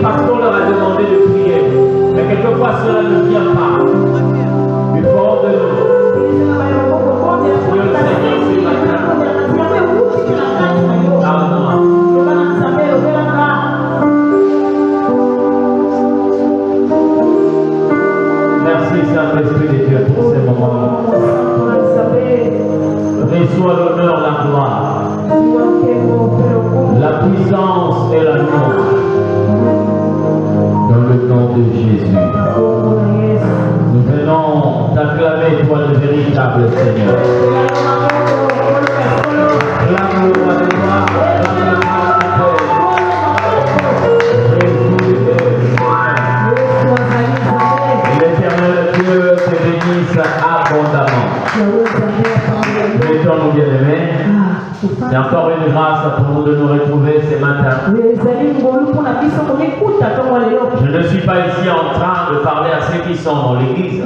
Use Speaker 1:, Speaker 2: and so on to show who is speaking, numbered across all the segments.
Speaker 1: Parce qu'on leur a demandé de prier. Mais quelquefois cela ne vient pas. Du fond de nous. Le Seigneur ce matin. Merci Saint-Esprit de Dieu pour ces moments. Reçois l'honneur, la gloire, la puissance et l'amour. Dans le nom de Jésus. Nous venons t'acclamer, toi le véritable Seigneur. Clame le roi des rois, clame le roi des pères. L'éternel Dieu te bénisse abondamment. Mettons-nous bien-aimés. C'est encore une grâce pour nous de nous retrouver ce matin. Je ne suis pas ici en train de parler à ceux qui sont dans l'église.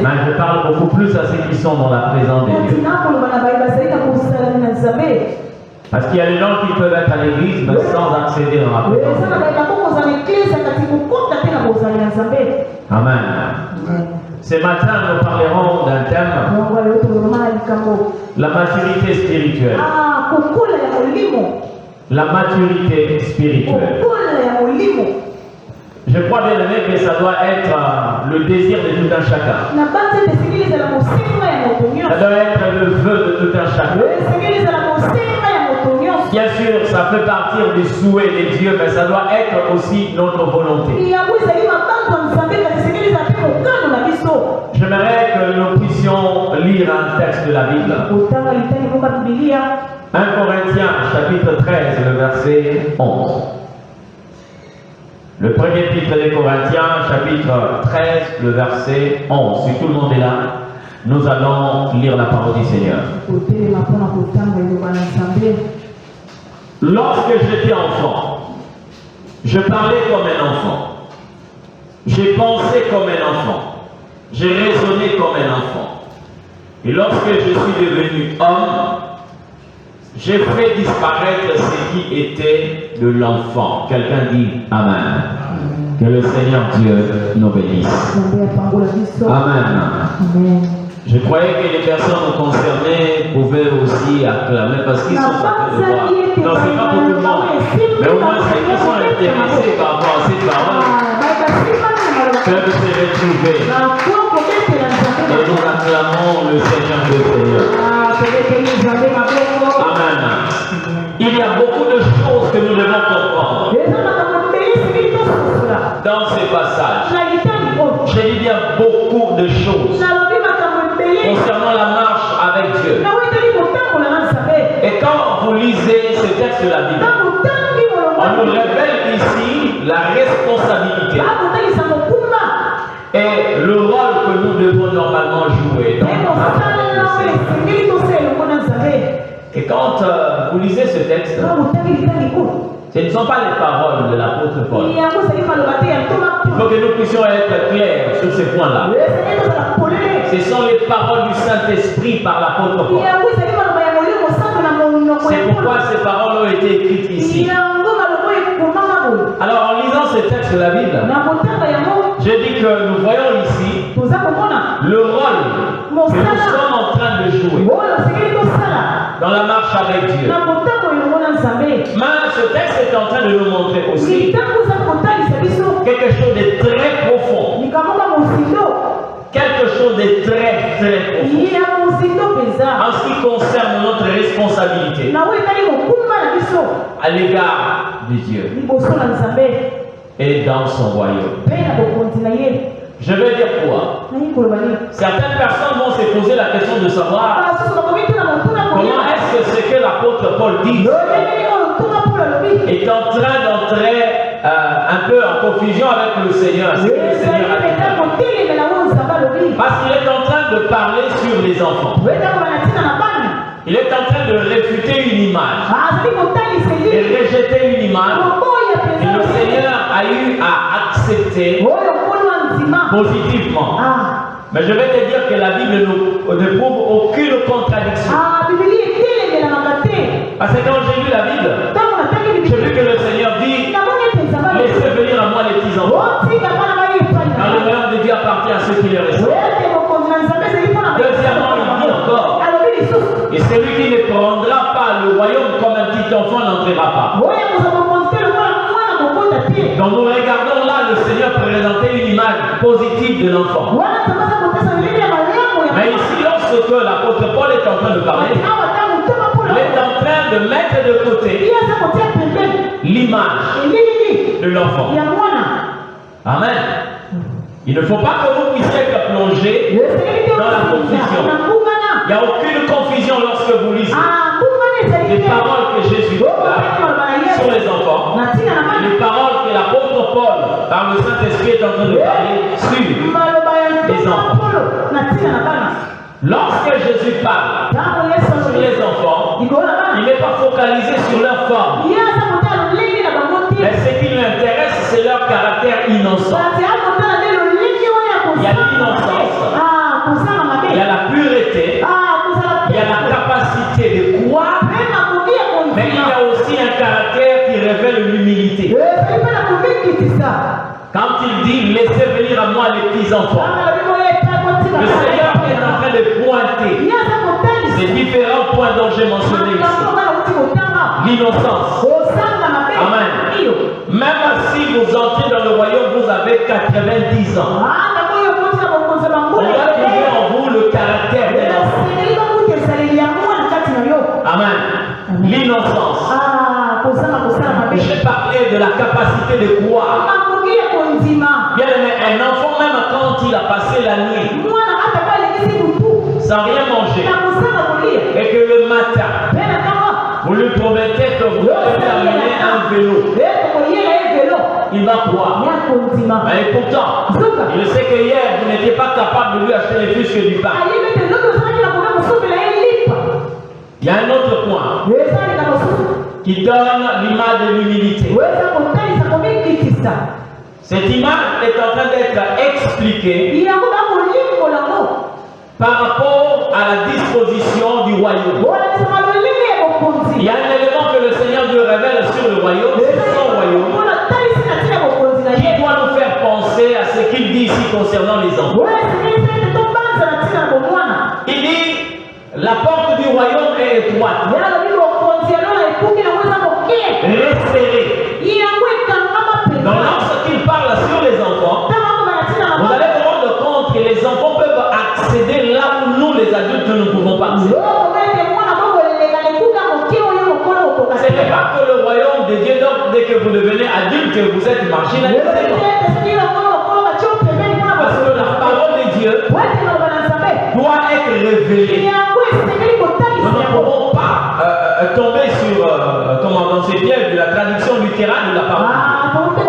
Speaker 1: Mais je parle beaucoup plus à ceux qui sont dans la présence de Dieu. Parce qu'il y a des gens qui peuvent être à l'église mais sans accéder dans la présence de Dieu. Amen. Ce matin, nous parlerons d'un thème, la maturité spirituelle. La maturité spirituelle. Je crois bien aimé que ça doit être le désir de tout un chacun. Ça doit être le vœu de tout un chacun. Bien sûr, ça peut partir du souhait de Dieu, mais ça doit être aussi notre volonté. J'aimerais que nous puissions lire un texte de la Bible. 1 Corinthiens chapitre 13, le verset 11. Le premier titre des Corinthiens, chapitre 13, le verset 11. Si tout le monde est là, nous allons lire la parole du Seigneur. Lorsque j'étais enfant, je parlais comme un enfant. J'ai pensé comme un enfant. J'ai raisonné comme un enfant. Et lorsque je suis devenu homme, j'ai fait disparaître ce qui était de l'enfant. Quelqu'un dit Amen. Que le Seigneur Dieu nous bénisse. Amen. Je croyais que les personnes concernées pouvaient aussi acclamer parce qu'ils sont capables de voir. Non, c'est pas pour tout le monde. Mais au moins, ceux qui sont intéressés par rapport à ces paroles peuvent se retrouver. Et nous acclamons le Seigneur de Seigneur. Amen. Il y a beaucoup de choses que nous devons comprendre dans ces passages. J'ai dit il y a beaucoup de choses concernant la marche avec Dieu. Et quand vous lisez ce texte de la Bible, on nous révèle ici la responsabilité et le rôle que nous devons normalement jouer dans notre Et quand vous lisez ce texte, ce ne sont pas les paroles de l'apôtre Paul. Il faut que nous puissions être clairs sur ce point-là. Ce sont les paroles du Saint-Esprit par l'apôtre Paul. C'est pourquoi ces paroles ont été écrites ici. Alors en lisant ce texte de la Bible, j'ai dit que nous voyons ici le rôle que nous sommes en train de jouer dans la marche avec Dieu. Mais ce texte est en train de nous montrer aussi quelque chose de très profond. Quelque chose de très profond en ce qui concerne notre responsabilité à l'égard de Dieu et dans son royaume. Je vais dire quoi? Certaines personnes vont se poser la question de savoir comment est-ce que ce que l'apôtre Paul dit est en train d'entrer un peu en confusion avec le Seigneur. Ce que le Seigneur a dit. Parce qu'il est en train de parler sur les enfants. Il est en train de réfuter une image et rejeter une image que le Seigneur a eu à accepter positivement. Mais je vais te dire que la Bible ne prouve aucune contradiction. Parce que quand j'ai lu la Bible, j'ai vu que le Seigneur dit Donc nous regardons là le Seigneur présenter une image positive de l'enfant. Mais ici, lorsque l'apôtre Paul est en train de parler, il est en train de mettre de côté l'image de l'enfant. Amen. Il ne faut pas que vous puissiez être plongé dans la confusion. Il n'y a aucune confusion lorsque vous lisez les paroles que Jésus déclare sur les enfants, les paroles que l'apôtre Paul, par le Saint-Esprit, est en train de parler sur les enfants. Lorsque Jésus parle sur les enfants, il n'est pas focalisé sur leur forme. Mais ce qui lui intéresse, c'est leur caractère innocent. Il y a l'innocence, il y a la pureté, il y a la capacité de croire, mais il y a aussi un caractère qui révèle l'humilité. Quand il dit laissez venir à moi les petits enfants, le Seigneur est en train de pointer ces différents points dont j'ai mentionné ici. L'innocence. Amen. Même si vous entrez dans le royaume, vous avez 90 ans. On va trouver en vous le caractère de l'enfant. Amen. L'innocence. J'ai parlé de la capacité de croire. Bien aimé, un enfant, même quand il a passé la nuit sans rien manger, et que le matin, vous lui promettez que vous allez amener un vélo, il va croire. Mais pourtant, il sait que hier, vous n'étiez pas capable de lui acheter les fils que du pain. Il y a un autre point qui donne l'image de l'humilité. Cette image est en train d'être expliquée par rapport à la disposition du royaume. Il y a un élément que le Seigneur Dieu révèle sur le royaume, c'est son royaume, qui doit nous faire penser à ce qu'il dit ici concernant les enfants. Il dit, la porte du royaume est étroite, resserrée. Donc lorsqu'il parle sur les enfants, vous allez vous rendre compte que les enfants peuvent accéder là où nous les adultes ne pouvons pas accéder. Ce n'est pas que le royaume de Dieu, donc dès que vous devenez adulte, vous êtes marginalisé. Parce que la parole de Dieu doit être révélée. Nous ne pouvons pas tomber sur, dans ces pièges de la traduction littérale de la parole de Dieu.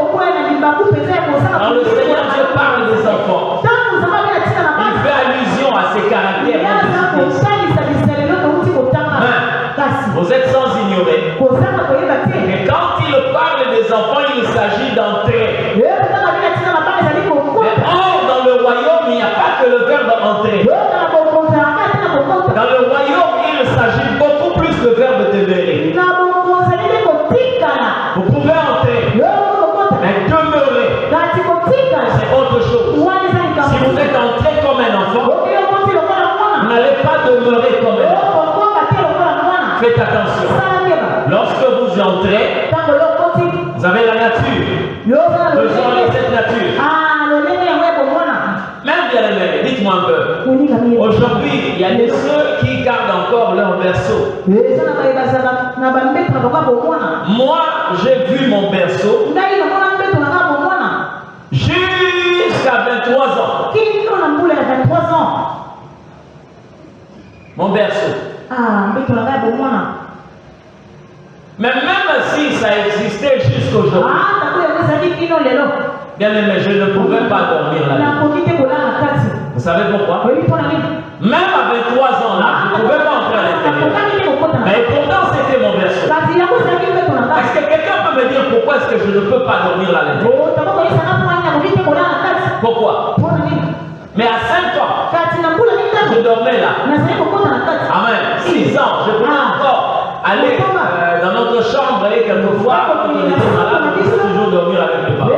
Speaker 1: Quand le Seigneur Dieu parle des enfants, il fait allusion à ses caractères. Vous êtes sans ignorer que quand il parle des enfants, il s'agit d'entrer. Mais or, dans le royaume, il n'y a pas que le verbe entrer. Dans le royaume, il s'agit beaucoup plus du verbe demeurer. Vous pouvez entrer, mais demeurer, c'est autre chose. Si vous êtes entré comme un enfant, vous n'allez pas demeurer comme un enfant. Faites attention. Lorsque vous entrez, vous avez la nature. Besoin de cette nature. Même bien aimé, dites-moi un peu. Aujourd'hui, il y a des ceux qui gardent encore leur berceau. Moi, j'ai vu mon berceau jusqu'à 23 ans. Mon berceau. Mais même si ça existait jusqu'aujourd'hui, bien aimé, je ne pouvais pas dormir là. Vous savez pourquoi? Même à 23 ans là, je ne pouvais pas entrer à l'intérieur. Mais pourtant c'était mon berceau. Est-ce que quelqu'un peut me dire pourquoi est-ce que je ne peux pas dormir là à l'intérieur? Pourquoi? Mais à 5 ans, je dormais là. Amen. 6 ans, je pouvais encore aller dans notre chambre et quelquefois, quand on était malade, on pouvait toujours dormir avec les parents.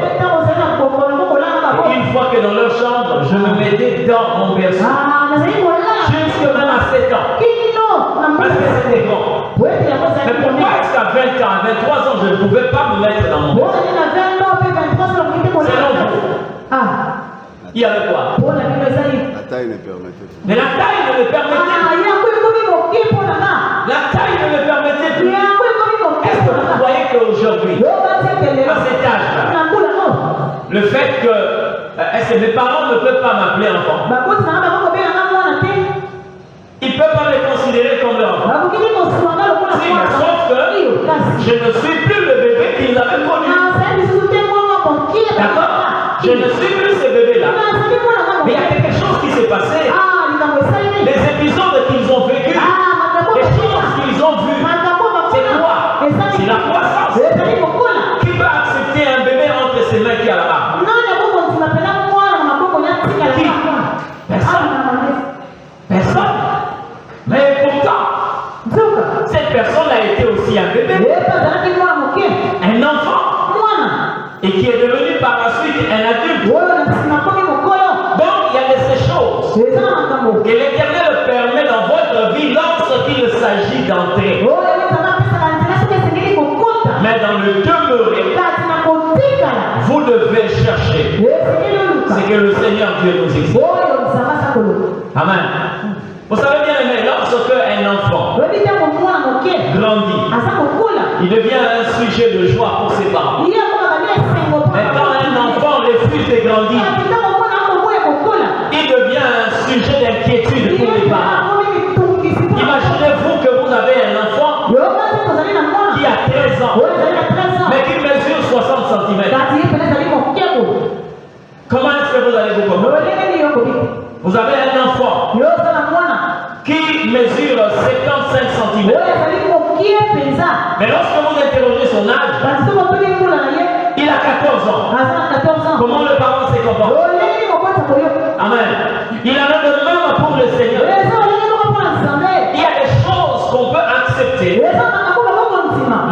Speaker 1: Et une fois que dans leur chambre, je me mettais dans mon berceau. Jusque même à 7 ans. Parce que c'était bon. Mais pourquoi est-ce qu'à 20 ans, à 23 ans, je ne pouvais pas me mettre dans mon berceau? Il y avait quoi?
Speaker 2: La taille ne permettait pas.
Speaker 1: Mais la taille ne le permettait plus. La taille ne le permettait plus. Est-ce que vous voyez qu'aujourd'hui, à cet âge-là, le fait que mes parents ne peuvent pas m'appeler enfant, ils ne peuvent pas me considérer comme leur enfant. Si, mais sauf que je ne suis plus le bébé qu'ils avaient connu. D'accord? Je ne suis plus ce bébé-là. Mais il y a quelque chose qui s'est passé. Les épisodes qu'ils ont vécus, les choses qu'ils ont vues, c'est quoi? C'est la croissance. Qui peut accepter un bébé entre ses mains qui a la barbe? Qui? Personne. Personne. Mais pourtant, cette personne a été aussi un bébé, un enfant, et qui est devenu par la suite un adulte. Donc il y a de ces choses que l'Éternel permet dans votre vie lorsqu'il s'agit d'entrer. Mais dans le demeurer, vous devez chercher ce que le Seigneur Dieu nous exige. Amen. Vous savez bien aimé, lorsque un enfant grandit, il devient un sujet de joie pour ses parents. Mais quand un enfant refuse de grandir, il devient un sujet d'inquiétude pour les parents. Imaginez-vous que vous avez un enfant qui a 13 ans, mais qui mesure 60 cm. Comment est-ce que vous allez vous comporter? Vous avez un enfant qui mesure 75 cm. Mais lorsque vous interrogez son âge, il a 14 ans. Comment le parent se comporte? Amen. Il en a de même pour le Seigneur. Il y a des choses qu'on peut accepter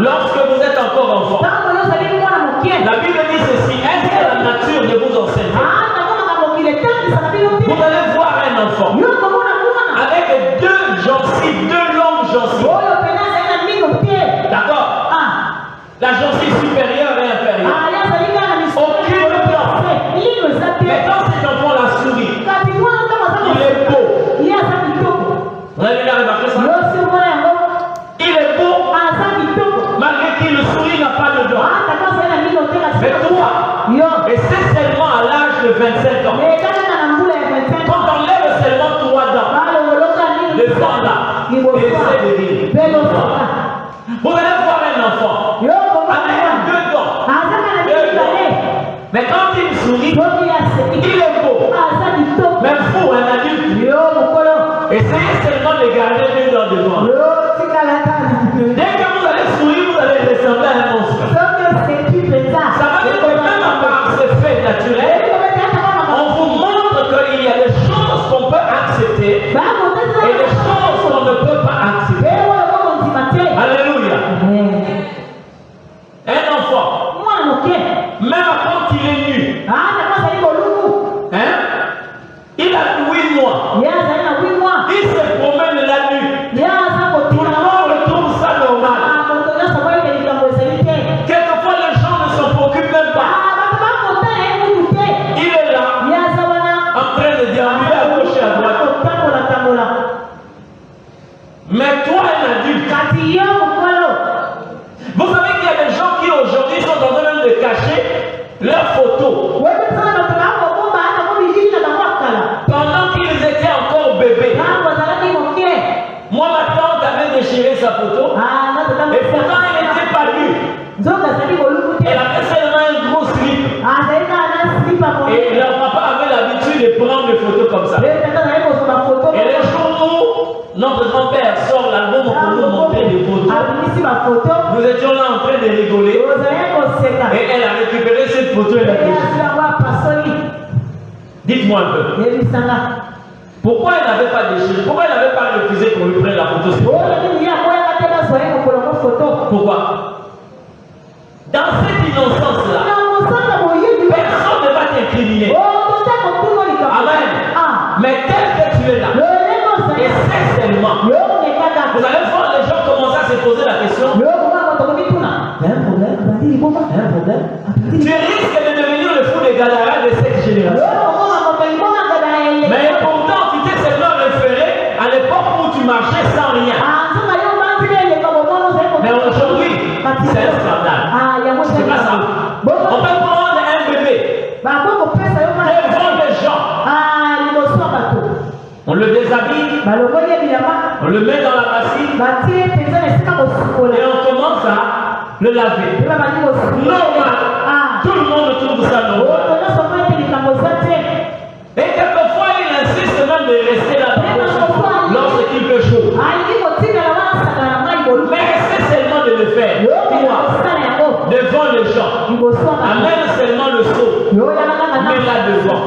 Speaker 1: lorsque vous êtes encore enfant. La Bible dit ceci: est-ce que la nature ne vous enseigne pas? Vous allez voir un enfant avec deux gencives, deux longues gencives. D'accord? La gencive supérieure et inférieure. Aucune place. Mais quand cet enfant la sourit, il est beau. Vous avez bien remarqué ça? Il est beau. Malgré qu'il le sourit n'a pas de dents. Mais toi, et c'est seulement à l'âge de 25 ans. Quand on lève seulement 3 dents, le sang là, il essaie de dire. Vous allez voir un enfant avec 2 dents. Mais quand il sourit, il est beau. Même fou, un adulte. Essayez seulement de garder 2 dents devant. Dès que vous allez sourire, vous allez ressembler à un monstre. Ça va dire que même à part ce fait naturel, on vous montre qu'il y a des choses qu'on peut accepter et des choses qu'on ne peut pas accepter. Alléluia. Un enfant, même quand il est nu, hein? Il a 8 mois. Il se promène la nuit. Tout le monde trouve ça normal. Quelquefois, les gens ne s'en préoccupent même pas. Il est là, en train de déambuler à gauche et à droite. Mais toi, un adulte, vous savez qu'il y a des gens qui aujourd'hui sont en train de cacher leurs photos. Pendant qu'ils étaient encore bébés. Moi, ma tante avait déchiré sa photo. Et pourtant, elle n'était pas nue. Elle avait seulement un gros slip. Et leur papa avait l'habitude de prendre des photos comme ça. Et le jour où notre grand-père sort l'album pour nous montrer des photos, nous étions là en train de rigoler. Et elle a récupéré cette photo et l'a déchirée. Dites-moi un peu. Pourquoi elle n'avait pas déchiré? Pourquoi elle n'avait pas refusé qu'on lui prenne la photo? Pourquoi? Dans cette innocence-là, personne ne va t'incriminer. Amen. Mais tel que tu es là, et c'est seulement, vous allez voir les gens commencer à se poser la question. Tu risques de devenir le fou des Gadara de cette génération. C'est un scandale. C'est pas ça. On peut prendre un bébé devant les gens. On le déshabille, on le met dans la bassine et on commence à le laver. Normal. Tout le monde trouve ça normal. Et quelquefois, il insiste même de rester là lorsqu'il fait chaud. Mais essaie seulement de le faire. Toi, devant les gens. Amène seulement le seau. Mets là devant.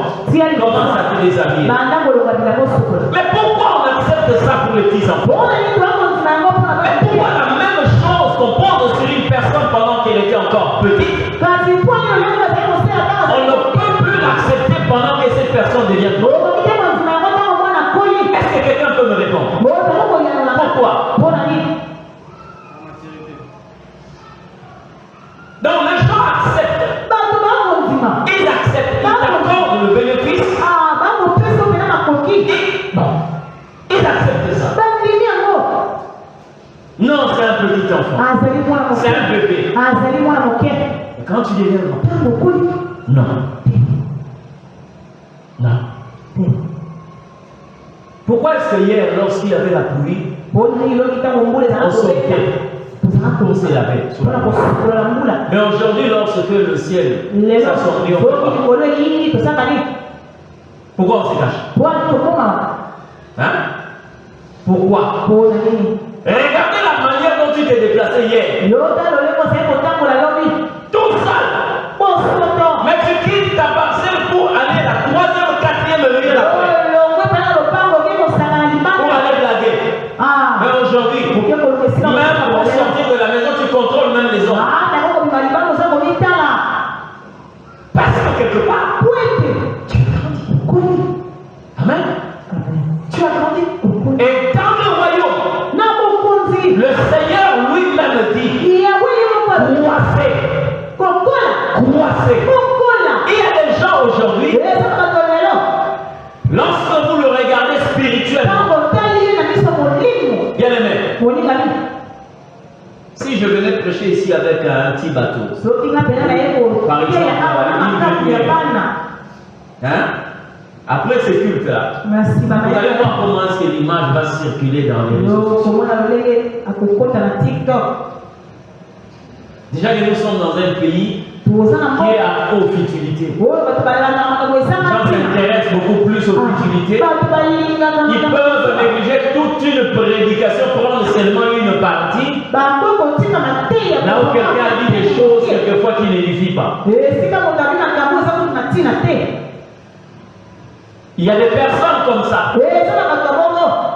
Speaker 1: Commence à te déshabiller. Mais pourquoi on accepte ça pour les petits enfants? Mais pourquoi la même chose qu'on pose sur une personne pendant qu'elle était encore petite, on ne peut plus l'accepter pendant que cette personne devient grande? Est-ce que quelqu'un peut me répondre? Pourquoi? Donc les gens acceptent. Ils acceptent. Ils accordent le bénéfice. Ils acceptent ça. Non, c'est un petit enfant. C'est un bébé. Et quand tu deviens grand, non. Non. Pourquoi est-ce que hier, lorsqu'il y avait la pluie, on sortait, on s'est lavé? Mais aujourd'hui, lorsque le ciel s'assombrit, on peut pas. Pourquoi on se cache? Hein? Pourquoi? Regardez la manière dont tu t'es déplacé hier. Tout seul. Mais tu quittes ta parcelle pour aller à la 3e, 4e rue d'après. Pour aller blaguer. Mais aujourd'hui, même pour sortir de la maison, tu contrôles même les hommes. Parce que quelque part, tu as grandi. Amen. Tu as grandi. Et dans le royaume, le Seigneur lui-même dit, croissez. Il y a des gens aujourd'hui, lorsque vous le regardez spirituellement, bien aimé, si je venais prêcher ici avec un petit bateau, par exemple, après ce culte-là, vous allez voir comment est-ce que l'image va circuler dans les réseaux sociaux. Déjà que nous sommes dans un pays qui est à haute futilité. Les gens s'intéressent beaucoup plus aux futilités. Ils peuvent négliger toute une prédication, prendre seulement une partie. Là où quelqu'un dit des choses quelquefois qui n'édifient pas. Il y a des personnes comme ça.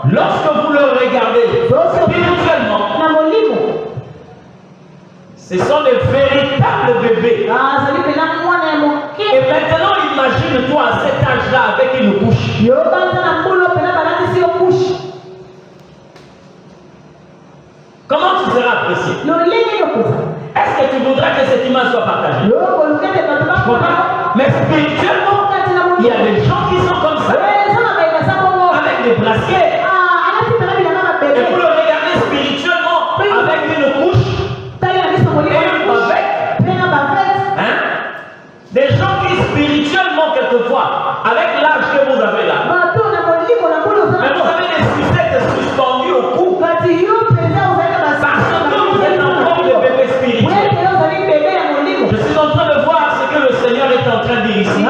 Speaker 1: Lorsque vous le regardez spirituellement, ce sont des véritables bébés. Et maintenant, imagine-toi à cet âge-là avec une bouche. Comment tu seras apprécié? Est-ce que tu voudrais que cette image soit partagée? Mais spirituellement, il y a des gens qui sont comme ça, avec des bracelets. Et vous le regardez spirituellement avec une bouche. Des gens qui spirituellement quelquefois, avec l'âge que vous avez là, mais vous avez des sucettes suspendues au cou parce que vous êtes encore des bébés spirituels. Je suis en train de voir ce que le Seigneur est en train de dire ici.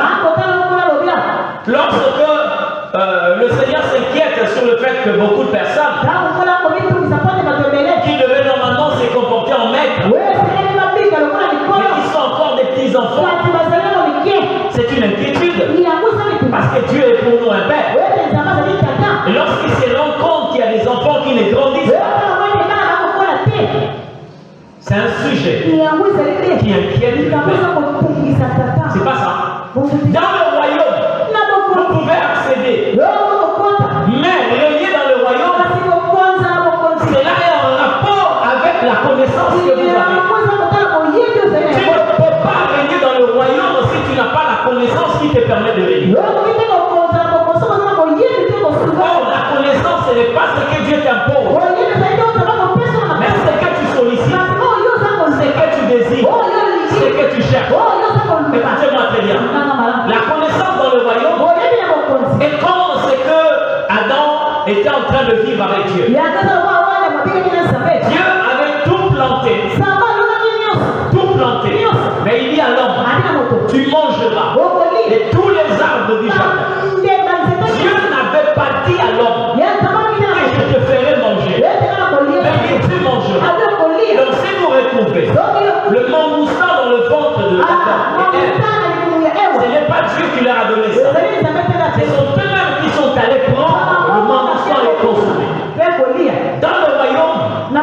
Speaker 1: Lorsque le Seigneur s'inquiète sur le fait que beaucoup de personnes qui devaient normalement se comporter en maîtres, mais qui sont encore des petits enfants, c'est une inquiétude. Parce que Dieu est pour nous un père. Et lorsqu'il se rend compte qu'il y a des enfants qui ne grandissent pas, c'est un sujet qui inquiète le père. C'est pas ça. Dans le royaume, vous pouvez accéder. Mais régner dans le royaume, cela est en rapport avec la connaissance que vous avez. Tu ne peux pas régner dans le royaume si tu n'as pas la connaissance qui te permet de régner. Or, la connaissance, ce n'est pas ce que Dieu t'impose, mais ce que tu sollicites. C'est tu cherches. Écoutez-moi très bien. La connaissance dans le royaume est comme c'est que Adam était en train de vivre avec Dieu. Dieu avait tout planté. Tout planté. Mais il dit à l'homme, tu mangeras de tous les arbres du jardin. Dieu n'avait pas dit à l'homme que je te ferai manger. Mais il dit tu mangeras. Donc si vous retrouvez le mangousta dans le ventre de Adam et Ève, ce n'est pas Dieu qui leur a donné ça. Ce sont eux-mêmes qui sont allés prendre le mangousta et consommer. Dans le royaume, la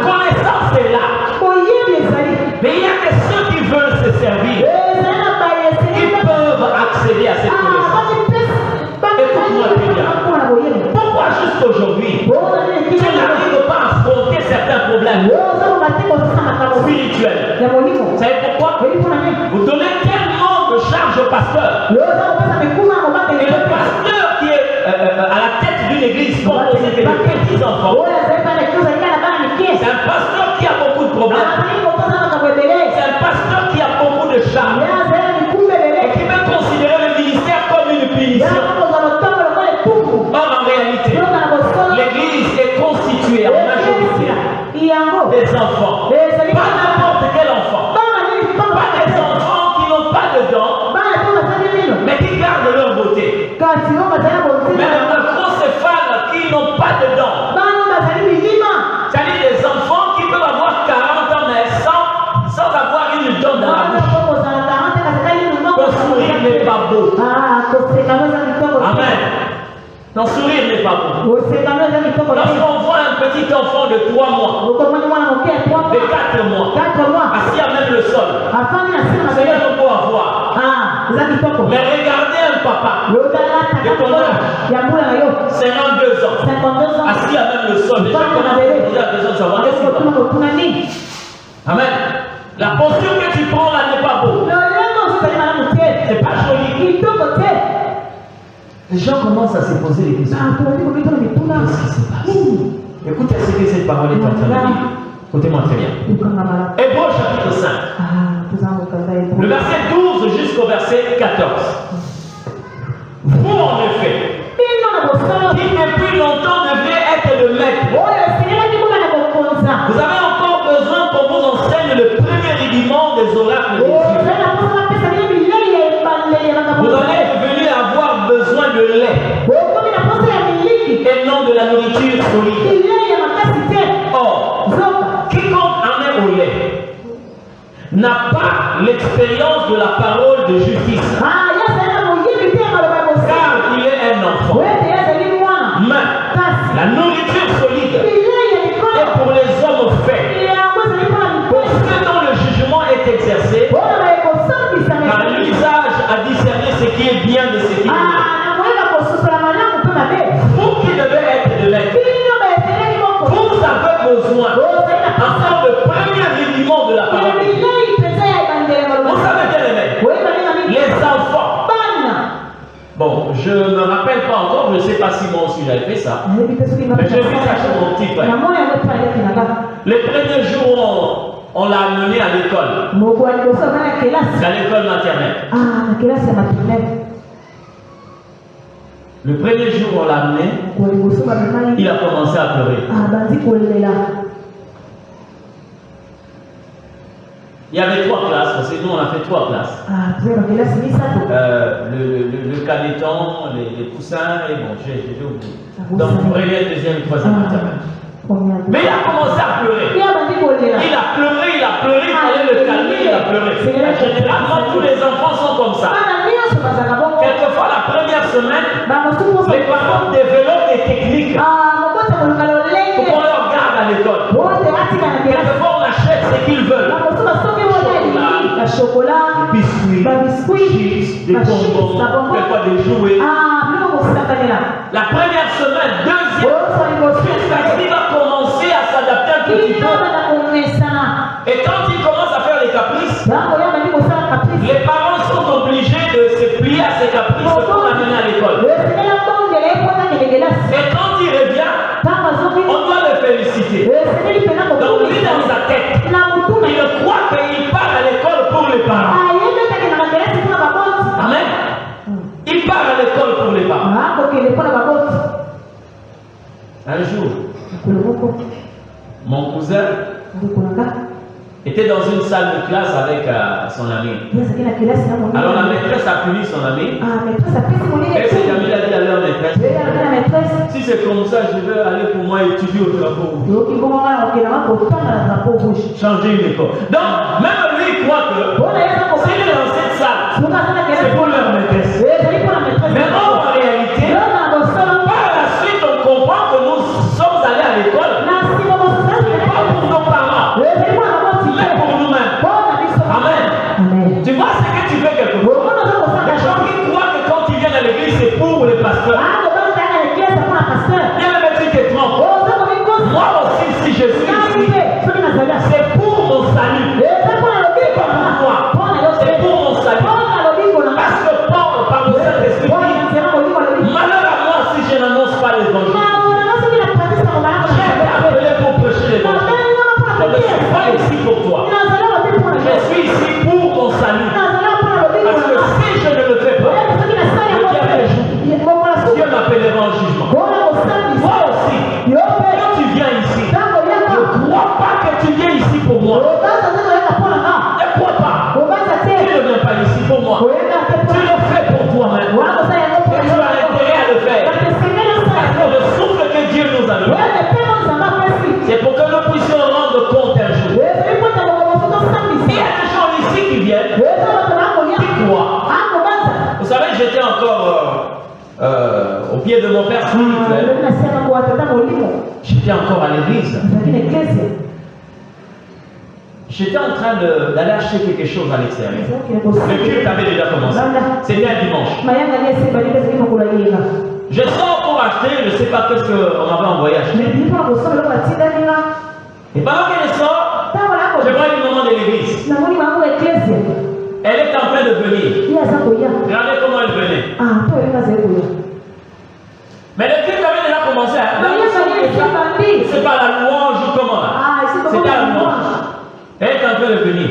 Speaker 1: connaissance est là. Mais il y a que ceux qui veulent se servir qui peuvent accéder à cette connaissance. Écoute-moi très bien. Pourquoi juste aujourd'hui tu n'arrives pas à affronter certains problèmes spirituels? Vous savez pourquoi? Vous donnez tellement de charges au pasteur. Et le pasteur qui est à la tête d'une église composée de petits enfants, c'est un pasteur qui a beaucoup de problèmes. C'est un pasteur qui a beaucoup de charges. Et qui peut considérer le ministère comme une punition. Or, en réalité, l'église est constituée en majorité des enfants. Pas n'importe quel enfant. Pas des enfants qui n'ont pas de dents, mais qui gardent leur beauté. Mais les macrocéphales qui n'ont pas de dents. C'est-à-dire des enfants qui peuvent avoir 40 ans, mais sans avoir une dent dans la bouche. Ton sourire n'est pas beau. Amen. Ton sourire n'est pas beau. Lorsqu'on voit un petit enfant de 3 mois, de 4 mois, assis à même le sol, c'est un beau à voir. Mais regardez un papa de ton âge, 52 ans, assis à même le sol, déjà besoin de savoir qu'est-ce qu'il va. Amen. La posture que tu prends là n'est pas beau. C'est pas joli. Les gens commencent à se poser des questions. Qu'est-ce qui se passe? Écoutez ce que cette parole est en train de dire. Écoutez-moi très bien. Hébreux chapitre 5. Le verset 12 jusqu'au verset 14. Vous en effet, qui depuis longtemps devez être le maître. Vous avez encore besoin qu'on vous enseigne le premier rudiment des oracles de Dieu. Vous en êtes venus avoir besoin de lait et non de la nourriture solide. Or, quiconque en est au lait n'a pas l'expérience de la parole de justice, car il est un enfant. Mais la nourriture solide est pour les hommes faits, pour ceux dont le jugement est exercé par l'usage à discerner ce qui est bien de ce qui est mal. Vous qui devez être de l'aide, vous avez besoin encore le premier rudiment de la parole. Vous savez bien les enfants. Bon, je ne me rappelle pas encore, je ne sais pas si moi aussi j'avais fait ça. Mais j'ai vu ça chez mon petit frère. Le premier jour, on l'a amené à l'école. C'est à l'école maternelle. Le premier jour où on l'a amené, il a commencé à pleurer. Il y avait 3 classes, parce que nous on a fait 3 classes. Le caneton, les poussins, et bon, j'ai oublié. Donc, première, deuxième, troisième maternelle. Mais il a commencé à pleurer. Il a pleuré, il fallait le calmer, il a pleuré. Généralement, tous les enfants sont comme ça. Quelquefois, la première semaine, les parents développent des techniques pour qu'on leur garde à l'école. Quelquefois, on achète ce qu'ils veulent. Chocolat, biscuits, chips, des bonbons, quelquefois des jouets. La première semaine, deuxième, il va commencer à s'adapter un petit peu. Et quand il commence à faire les caprices, les parents sont obligés de se plier à ces caprices pour l'amener à l'école. Et quand il revient, on doit le féliciter. Donc lui dans sa tête, il croit qu'il part à l'école pour les parents. salle de classe avec son ami. Alors la maîtresse a puni son ami. Et cet ami a dit à leur maîtresse, si c'est comme ça, je vais aller pour moi étudier au drapeau rouge. Changer une école. Donc, même lui, il croit que s'il est dans cette salle, c'est pour leur maîtresse. Mais non, en réalité, par la suite, on comprend que nous sommes allés à l'école. Pas pour nos parents, mais pour nous-mêmes. Amen. Tu vois ce que tu fais quelque part. Les gens qui croient que quand ils viennent à l'église, c'est pour les pasteurs. Bien le tu te trompes. Moi aussi, si je suis ici, c'est pour mon salut. C'est pas pour moi. C'est pour mon salut. Parce que Paul, par le Saint-Esprit, malheur à moi si je n'annonce pas l'évangile. J'ai été appelé pour prêcher l'évangile. Je ne suis pas ici pour toi. Je suis ici pour mon salut. Parce que si je ne le fais pas, Dieu m'appellera en jugement. Moi aussi, quand tu viens ici, ne crois pas que tu viens ici pour moi. Ne crois pas. Tu ne viens pas ici pour moi. Tu le fais pour toi-même. Et tu as intérêt à le faire. Parce que le souffle que Dieu nous a donné, c'est pour que nous puissions rendre compte un jour. Il y a des gens ici qui viennent, qui croient. Vous savez, j'étais encore au pied de mon père spirituel. J'étais encore à l'église. J'étais en train d'aller acheter quelque chose à l'extérieur. Le culte avait déjà commencé. C'était un dimanche. Je sors pour acheter, je ne sais pas qu'est-ce qu'on m'avait envoyé acheter. Et pendant qu'elle sort, je vois le moment de l'église. Elle est en train de venir. Regardez comment elle venait. Mais le culte avait déjà commencé. C'est pas la louange ou comment là. C'était la louange. Elle est en train de venir.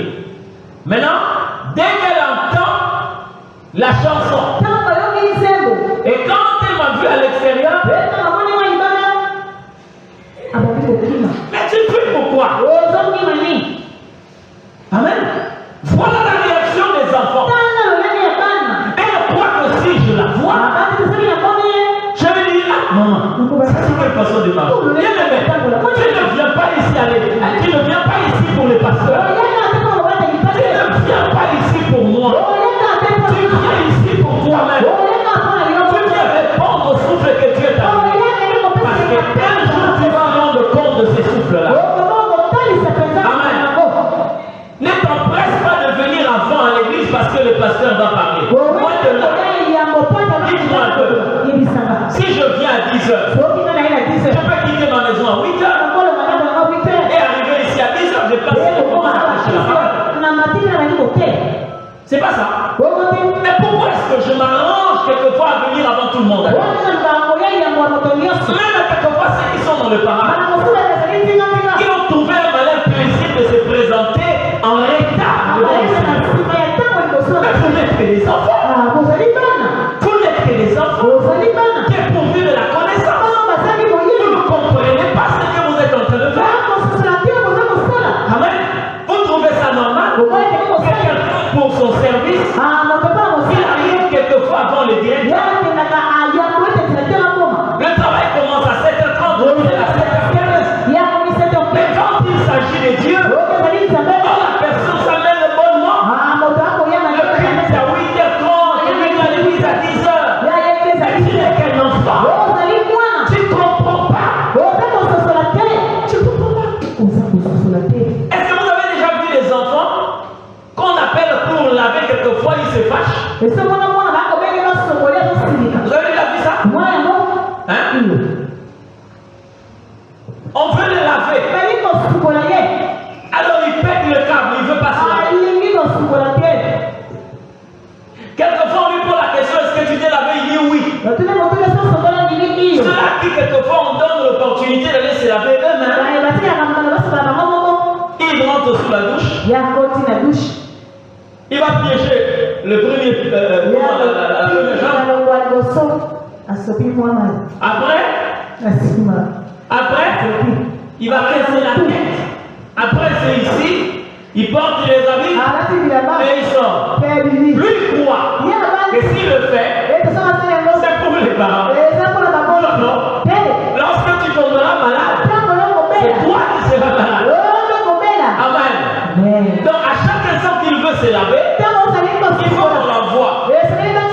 Speaker 1: Maintenant, dès qu'elle entend la chanson, et quand elle m'a vu à l'extérieur, mais tu fais pourquoi? Amen. Voilà la réaction des enfants. Elle croit que si je la vois, je vais dire, ah maman, c'est quelle façon de marcher. Bien aimé, tu ne viens pas ici tu ne viens pas ici pour les pasteurs. Tu ne viens pas ici pour moi. Tu viens ici pour toi-même. Tu viens répondre au souffle que Dieu t'a donné. Parce qu'un jour tu vas rendre compte de ces souffles-là. Amen. Ne t'empresse pas de venir avant à l'église parce que le pasteur va parler. Moi de là, dis-moi un peu. Si je viens à 10h, je peux quitter ma maison à 8h et arriver ici à 10h, je passe le moment à prêcher la parole. C'est pas ça. Mais pourquoi est-ce que je m'arrange quelquefois à venir avant tout le monde? Même quelquefois ceux qui sont dans le paradis, ils ont trouvé un malin plaisir de se présenter en retard. Mais vous n'êtes que des enfants. Vous n'êtes que des enfants. Dépourvus de la connaissance. Vous ne comprenez pas ce que vous êtes en train de faire. Amen. Vous trouvez ça normal? Que quelqu'un pour son service, il arrive quelquefois avant le directeur. Le travail commence à 7h30, on est à 7h15. Mais quand il s'agit de Dieu, la personne s'amène le bon moment. Le culte c'est à 8h30, il vient à l'église à 10h. Et tu n'es qu'un enfant. Tu ne comprends pas. Tu ne comprends pas. Est-ce que vous avez déjà vu les enfants qu'on appelle pour laver quelquefois, ils se fâchent? Vous avez déjà vu ça? Hein? On veut les laver. Alors il pète le câble, il ne veut pas se laver. Quelquefois on lui pose la question, est-ce que tu t'es lavé? Il dit oui. Ceux-là qui quelquefois on donne l'opportunité d'aller se laver eux-mêmes, ils rentrent sous la douche. Il va piéger le premier Après, il va casser la tête. Après, c'est ici. Il porte les habits, mais il sort. Lui, il croit que s'il le fait, c'est pour les parents. Non. Lorsque tu tomberas malade, c'est toi qui seras malade. Amen. Donc, à chaque instant qu'il veut se laver, il faut qu'on l'envoie.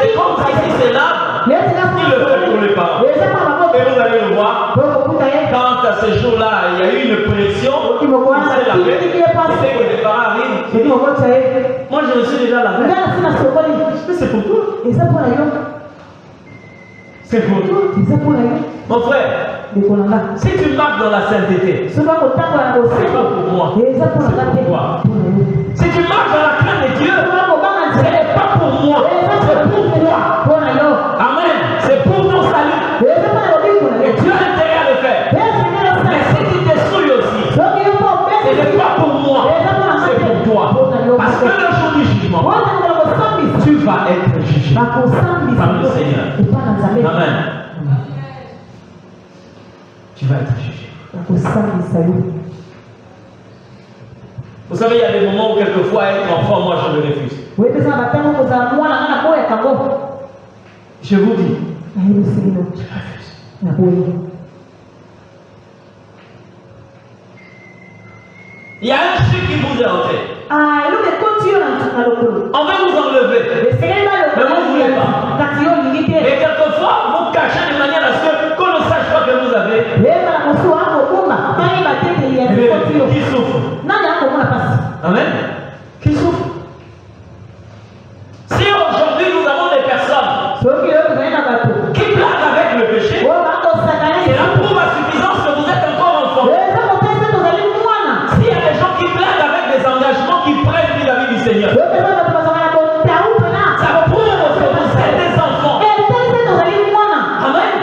Speaker 1: C'est comme ça qu'il se lave, il le fait pour les parents. Et vous allez le voir, quand à ce jour-là, il y a eu une pression, il s'est lavé, c'est que les parents arrivent. Moi, je me suis déjà lavé. Mais c'est pour toi. C'est pour toi. Mon frère, si tu marches dans la sainteté, c'est pas pour moi. C'est pour toi. Si tu marches dans la crainte de Dieu, ce n'est pas pour moi. C'est pour toi. Amen. C'est pour ton salut. Et tu as intérêt à le faire. Mais si tu t'essouilles aussi, ce n'est pas pour moi. C'est pour toi. Parce que le jour du jugement, tu vas être jugé par le Seigneur. Amen. Tu vas être jugé. Vous savez, il y a des moments où quelquefois être enfant, moi je le refuse. Je vous dis, je refuse. Il y a un chic qui vous est entré. On va vous enlever. Mais vous ne voulez pas. Et quelquefois, vous cachez de manière à ce qu'on ne sache pas que vous avez. Qui souffre? Amen. Qui souffre? Si aujourd'hui nous avons des personnes qui blaguent avec le péché, c'est la preuve à suffisance que vous êtes encore enfant. S'il y a des gens qui blaguent avec des engagements qu'ils prennent vis-à-vis du Seigneur, ça prouve que vous êtes des enfants. Amen.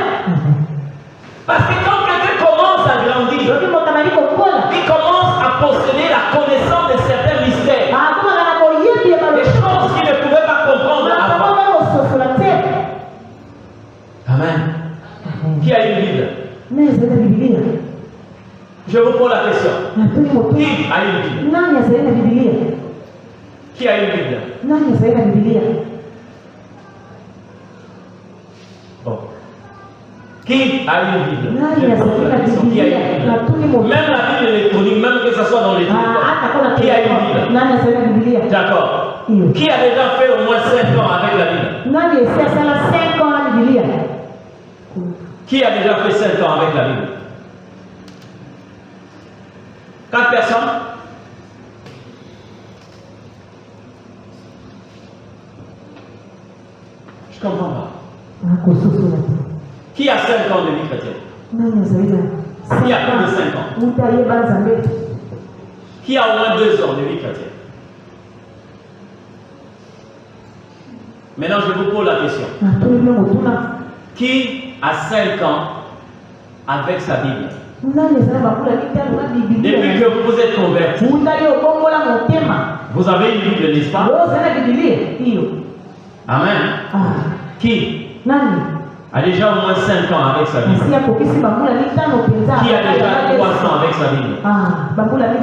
Speaker 1: Parce que quand quelqu'un commence à grandir, il commence à posséder la connaissance de certains mystères, des choses qu'il ne pouvait pas comprendre avant. Amen. Qui a une Bible? Je vous pose la question. Qui a une Bible? Qui a une Bible? Bon. Qui a une Bible? Je pose la question. Qui a une Bible? Même la Bible électronique, même que ce soit dans les livres. Qui a une Bible? D'accord. Qui a déjà fait au moins 5 ans avec la Bible? Qui a déjà fait 5 ans avec la Bible? 4 personnes? Je comprends pas. Qui a 5 ans de vie chrétienne? Qui a plus de 5 ans? Qui a au moins 2 ans de vie chrétienne? Maintenant, je vous pose la question. Qui a 5 ans avec sa Bible? Depuis que vous vous êtes converti, vous avez une Bible, n'est-ce pas? Amen. Qui a déjà au moins 5 ans avec sa Bible? Qui a déjà 3 ans avec sa Bible?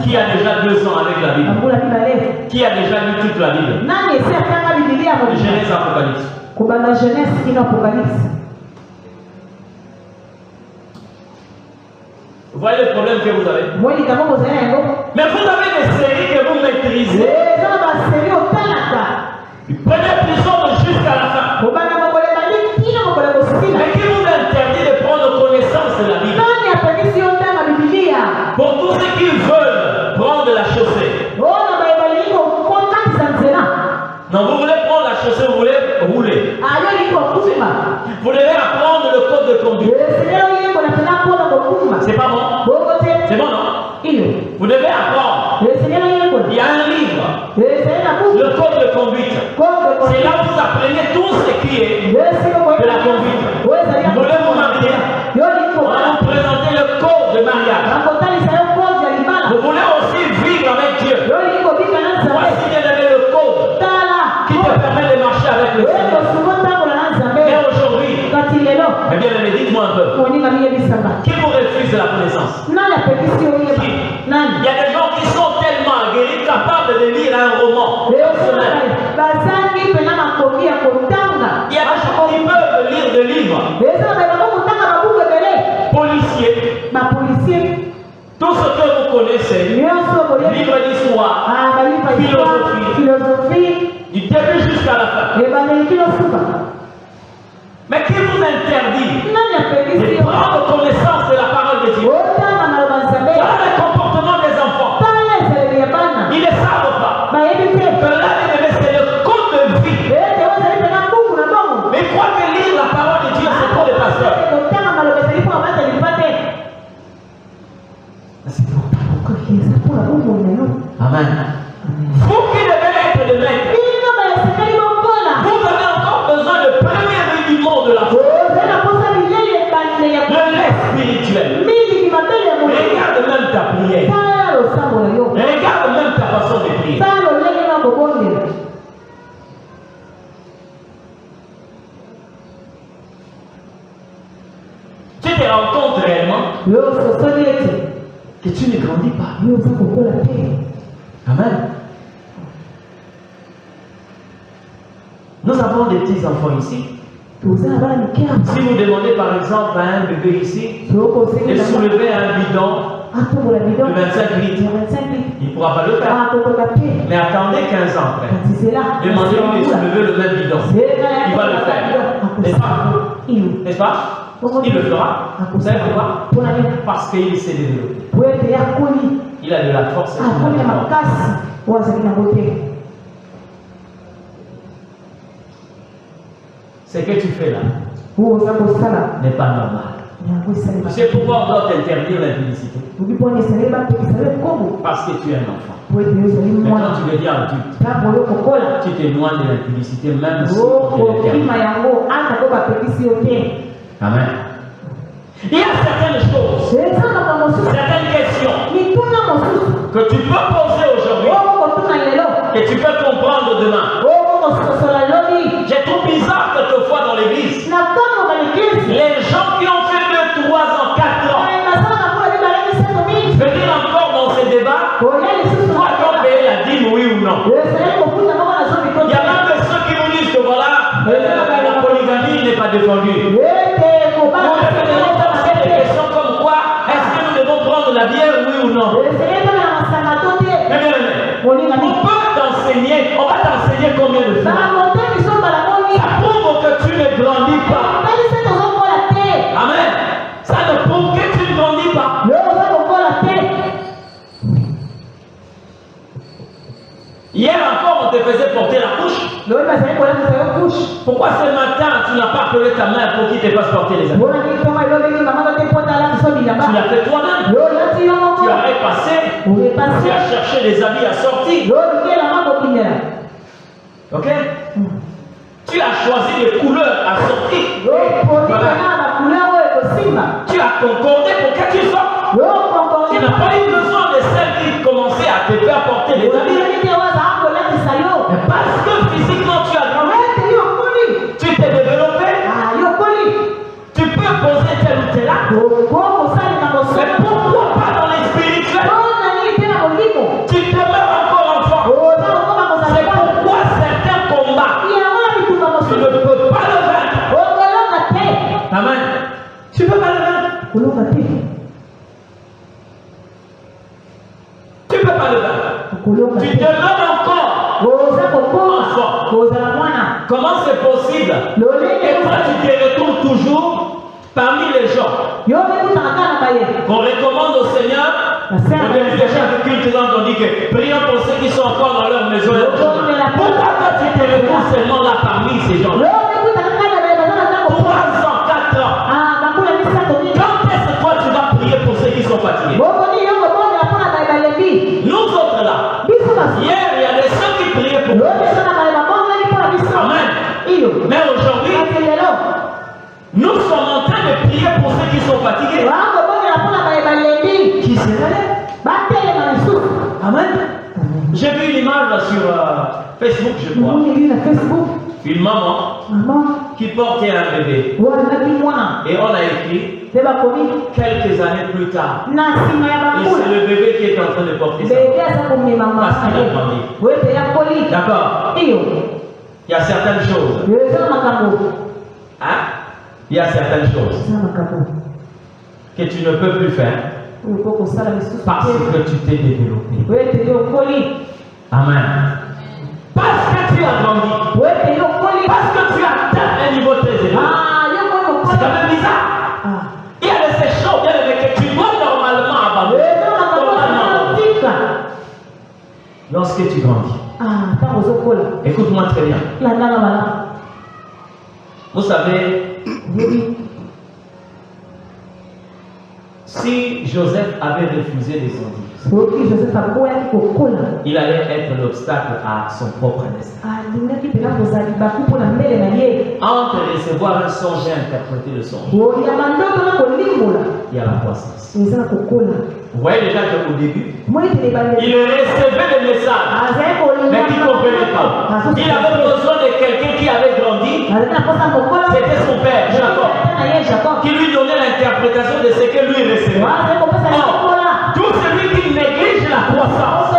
Speaker 1: Qui a déjà 2 ans avec la Bible? Qui a déjà lu toute la Bible? Genèse, Apocalypse. Vous voyez le problème que vous avez? Mais vous avez des séries que vous maîtrisez. Prenez prison jusqu'à la fin. Mais qui vous interdit de prendre connaissance de la Bible? Pour tous ceux qui veulent prendre la chaussée. Non, vous voulez prendre la chaussée, vous voulez rouler. Vous devez apprendre le code de conduite. C'est pas bon? C'est bon, non? Vous devez apprendre. Il y a un livre, le code de conduite. C'est là où vous apprenez tout ce qui est de la conduite. Vous voulez vous marier, on va vous présenter le code de mariage. Vous voulez aussi vivre avec Dieu. Voici le code qui te permet de marcher avec le Seigneur. Mais aujourd'hui, eh bien, dites-moi un peu. Qui vous refuse la connaissance? Il y a des gens qui sont tellement aguerris, capables connaissez, livre d'histoire,
Speaker 3: philosophie,
Speaker 1: du début jusqu'à la fin. Mais qui vous interdit de prendre connaissance de la parole de Dieu? Voilà le comportement des enfants. Ils ne savent pas que là, c'est le code de vie. Mais ils croient que lire la parole de Dieu, c'est pour les pasteurs. Amen. Vous qui devez être le maître, vous avez encore besoin de premier rudiment de la foi, de l'espirituel. Regarde même ta prière. Regarde même ta façon de prier. Tu te rends compte réellement que tu ne grandis pas. Amen. Nous avons des petits enfants ici. Si vous demandez par exemple à un bébé ici de soulever un bidon de 25 litres, il ne pourra pas le faire. Mais attendez 15 ans après. Demandez-lui de soulever le même bidon. Il va le faire. N'est-ce pas? N'est-ce pas? Il le fera. Vous savez pourquoi? Parce qu'il s'est développé. Il a de la force. Ce que tu fais là n'est pas normal. Tu sais pourquoi on doit t'interdire la publicité? Parce que tu es un enfant. Mais quand tu deviens adulte, tu t'éloignes de la publicité même si tu t'interdis. Amen. Il y a certaines choses, certaines questions que tu peux poser aujourd'hui, que tu peux comprendre demain. J'ai trouvé bizarre quelquefois dans l'église. Les gens qui ont fait 2, 3 ans, 4 ans, venir encore dans ces débats, toi qui ont payé la dîme, oui ou non. Il y a même de ceux qui vous disent que voilà, la polygamie n'est pas défendue. Vous devez poser des questions comme quoi, est-ce que nous devons prendre la bière, oui ou non? On peut t'enseigner, on va t'enseigner combien de fois. Ça prouve que tu ne grandis pas. Amen. Ça ne prouve que tu ne grandis pas. Hier encore, on te faisait porter la couche. Pourquoi ce matin, tu n'as pas appelé ta mère pour qu'il te fasse porter les habits? Tu l'as fait toi-même. Tu as repassé. Tu as cherché les habits à sortir. Ok? Tu as choisi les couleurs à sortir. Voilà. Tu as concordé pour que tu sortes. Tu n'as pas eu besoin de celle qui commençait à te faire porter les habits. Mais parce que physiquement tu as grandi, tu t'es développé, tu peux poser tel ou tel acte. Mais pourquoi pas dans les spirituels? Tu demeures encore enfant. C'est pourquoi certains combats, tu ne peux pas le vaincre. Amen. Tu ne peux pas le vaincre. Tu ne peux pas le vaincre. Tu demeures encore enfant. Comment c'est possible? Et toi tu te retrouves toujours parmi les gens qu'on recommande au Seigneur. Au début de chaque culte, on dit que prions pour ceux qui sont encore dans leur maison. Pourquoi toi tu te retrouves seulement là parmi ces gens? 3 ans, 4 ans. Quand est-ce que toi tu vas prier pour ceux qui sont fatigués? Nous autres là, hier il y a des ceux qui priaient pour nous. Amen. Mais aujourd'hui, nous sommes en train de prier pour ceux qui sont fatigués. Qui se relèvent. Amen. J'ai vu une image là sur Facebook, je crois. Une maman qui portait un bébé. Et on a écrit quelques années plus tard. Et c'est le bébé qui est en train de porter ça. Parce qu'il a grandi. D'accord. Il y a certaines choses. Hein? Il y a certaines choses que tu ne peux plus faire Parce que tu t'es développé. Amen. Parce que tu as grandi. Parce que tu as atteint un niveau très élevé. C'est quand même bizarre. Il y a de ces choses bien aimées que tu dois normalement abandonner. Lorsque tu grandis. Écoute-moi très bien. Vous savez, si Joseph avait refusé les ondits, il allait être l'obstacle à son propre destin. Entre recevoir un songe et interpréter le songe, il y a la croissance. Vous voyez déjà qu'au début, il recevait le message, mais il ne comprenait pas. Il avait besoin de quelqu'un qui avait grandi. C'était son père, Jacob, qui lui donnait l'interprétation de ce que lui recevait. Tout celui qui néglige la croissance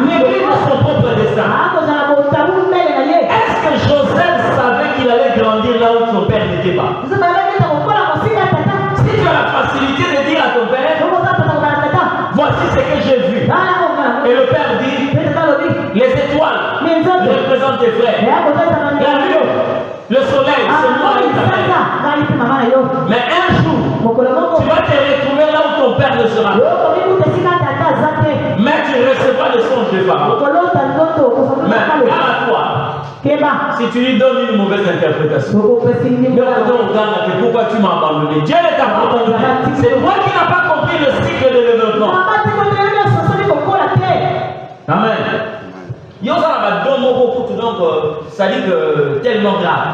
Speaker 1: néglige son propre destin. Est-ce que Joseph savait qu'il allait grandir là où son père n'était pas? Si tu as la facilité de dire à ton père, voici ce que j'ai vu, et le père dit, les étoiles représentent tes frères, la lune, le soleil, c'est moi qui t'appelle. Mais un jour, tu vas te retrouver là où ton père ne sera pas. Mais tu recevras le songe de Pharaon. Mais garde-toi. Si tu lui donnes une mauvaise interprétation, pourquoi tu m'as abandonné? Dieu ne t'a pas abandonné. C'est toi qui n'as pas compris le cycle de développement. Amen. Il y a deux mots pour tout, donc ça dit que tellement grave.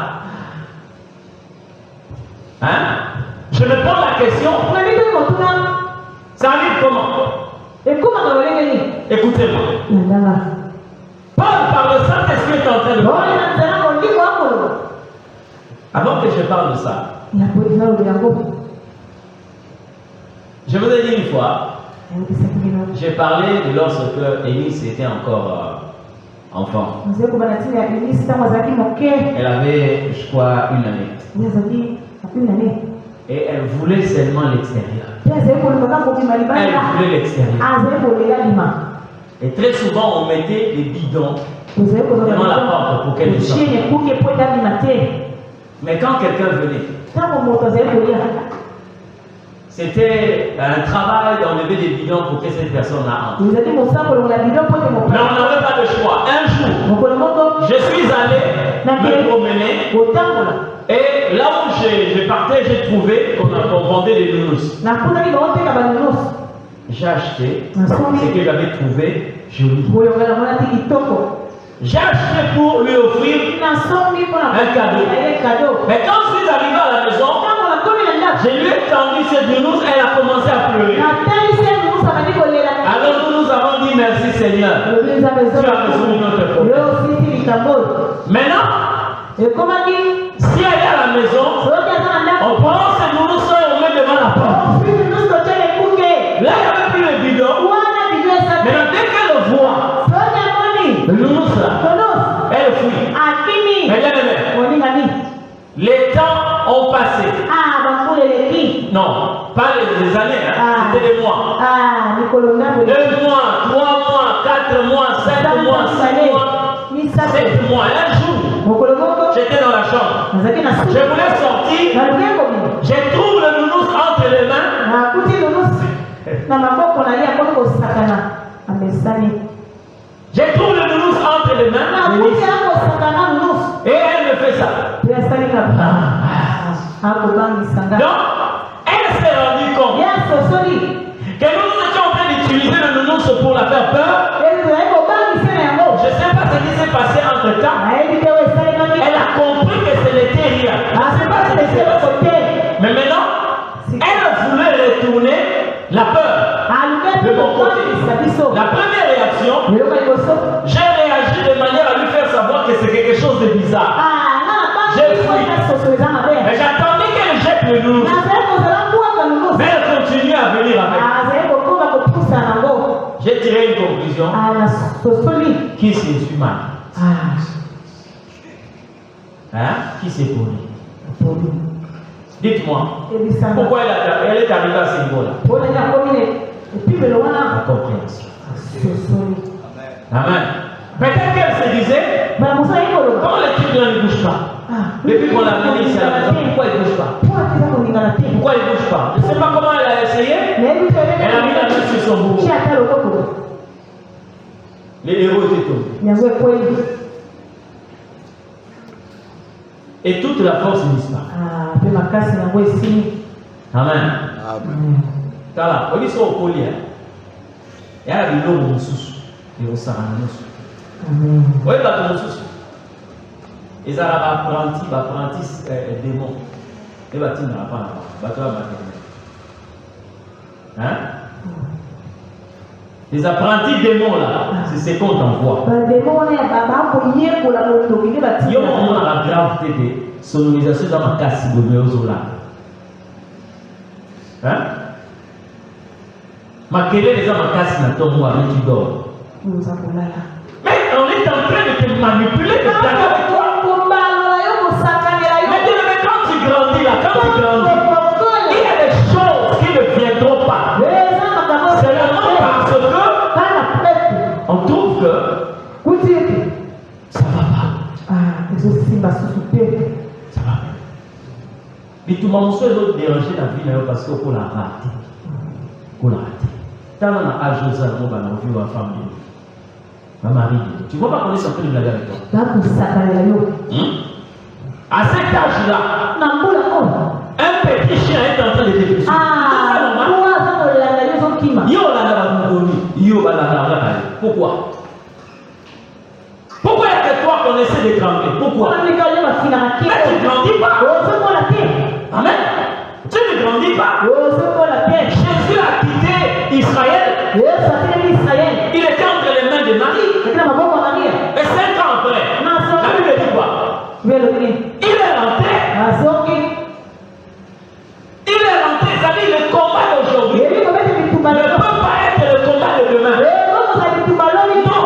Speaker 1: Hein? Je me pose la question. Ça arrive comment? Écoutez-moi. Paul par le Saint-Esprit est en train de parler. Avant que je parle de ça, je vous ai dit une fois, j'ai parlé de lorsque Émice était encore enfant. Elle avait, je crois, une année. Et elle voulait seulement l'extérieur. Elle voulait l'extérieur. Et très souvent, on mettait des bidons devant la porte pour qu'elle sorte. Mais quand quelqu'un venait, c'était un travail d'enlever des bidons pour que cette personne-là entre. Mais on n'avait pas de choix. Un jour, je suis allé me promener. Et là où je partais, j'ai trouvé qu'on vendait des nounous. J'ai acheté ce que j'avais trouvé joli. J'ai acheté pour lui offrir un cadeau. Mais quand je suis arrivé à la maison, je lui ai tendu cette nounours, elle a commencé à pleurer. Alors nous avons dit merci Seigneur. Tu as résolu notre problème. Maintenant, si elle est à la maison, on prend ces nounous et on met devant la porte. Là, il n'y avait plus le bidon. Maintenant, dès qu'elle le voit, le nounours là, elle fuit. Mais bien aimé, les temps ont passé. Non, pas les années, hein. C'était des mois. 2 mois, 3 mois, 4 mois, 5 mois, 6 mois, 7 mois. Un jour, j'étais dans la chambre. Je voulais sortir. Je trouve le nounours entre les mains. Je trouve le nounours entre les mains. Et elle me fait ça. Donc, elle s'est rendue compte que nous étions en train d'utiliser le nounours pour la faire peur. Je ne sais pas ce qui s'est passé entre temps. Elle a compris que ce n'était rien. Je ne sais pas ce qui s'est passé. Mais maintenant, elle voulait retourner la peur de mon côté. La première réaction, j'ai réagi de manière à lui faire savoir que c'est quelque chose de bizarre. J'ai fui. Mais j'attendais qu'elle jette le nounours. Mais elle continue à venir avec. J'ai tiré une conclusion. Qui s'est mal? Hein? Qui s'est poli? Dites-moi, pourquoi elle est arrivée à ce niveau-là? La compréhension. Amen. Peut-être qu'elle se disait, quand les children ne bougent pas, depuis qu'on l'a amené ici à la maison, pourquoi ils ne bougent pas? Pourquoi ils ne bougent pas? Je ne sais pas comment elle a essayé. Elle a mis la main sur son bourreau. Les héros étaient tombés. Et toute la force disparaît. Amen. Kala, on dit ça au collier. Et elle a dit l'eau au sous. Et au sarananos.
Speaker 3: Amen.
Speaker 1: Oui, bah, au sous. Et ça va apprenti démon. Et bah, tu n'as pas là. Bah, tu vas hein? Les apprentis démons là, c'est ce qu'on t'envoie. Il y a un moment la gravité de sonorisation dans ma casse de Meozola. Hein? Ma quelle est ma casse n'a ton moi avec tu dors. Mais on est en train de te manipuler, de te avec toi. Mais quand tu grandis là, quand tu grandis, il y a des choses qui ne viendront pas. C'est vraiment parce que on trouve que ça va pas. Ça va pas. Mais tout le monde se doit déranger la vie parce qu'on l'a raté. On l'a raté. Quand on a âge de ça, on va vivre ma famille. Ma mari. Tu vois pas qu'on est sorti de blague avec toi. À cet âge-là, un petit chien est en train de te tuer. Pourquoi? Pourquoi est-ce que toi qu'on essaie de grandir? Pourquoi? Mais tu ne grandis pas. Amen. Tu ne grandis pas. Jésus a quitté Israël. Il était entre les mains de Marie. Et 5 ans après, la Bible dit quoi? Il est rentré. C'est-à-dire le combat d'aujourd'hui ne peut pas être le combat de demain. Non.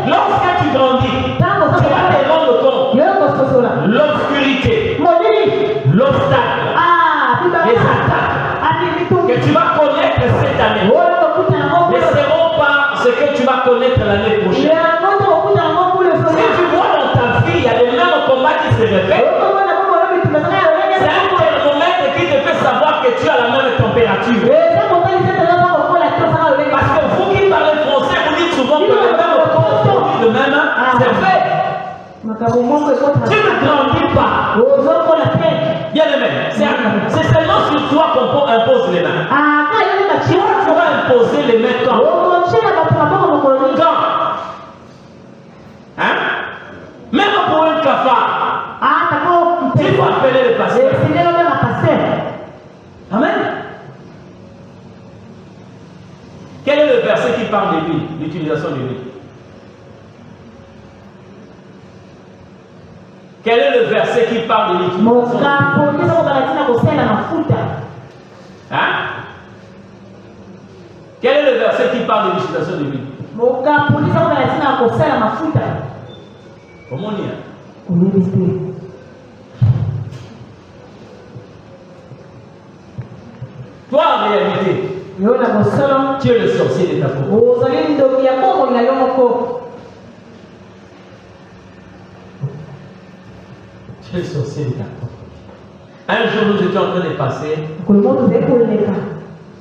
Speaker 1: Lorsque tu grandis, tu vas te rendre compte. L'obscurité, l'obstacle, les attaques que tu vas connaître cette année ne seront pas ce que tu vas connaître l'année prochaine. Si tu vois dans ta vie, il y a les mêmes combats qui se répètent. C'est un thermomètre qui te fait savoir que tu as la même température. Parce que vous qui parlez français, vous dites souvent que le même corps produit le même. C'est vrai. Tu ne grandis pas. Bien aimé, c'est seulement sur toi qu'on impose les mains. Tu vas imposer les mains quand? Hein? Même pour un cafard, il faut appeler le pasteur. Amen. Quel est le verset qui parle de l'huile, l'utilisation de l'huile? Quel est le verset qui parle de l'utilisation de l'huile? Hein? Quel est le verset qui parle de l'utilisation de l'huile? Comment dire? Toi, en réalité, tu es le sorcier de ta peau. Tu es le sorcier de ta peau. Un jour, nous étions en train de passer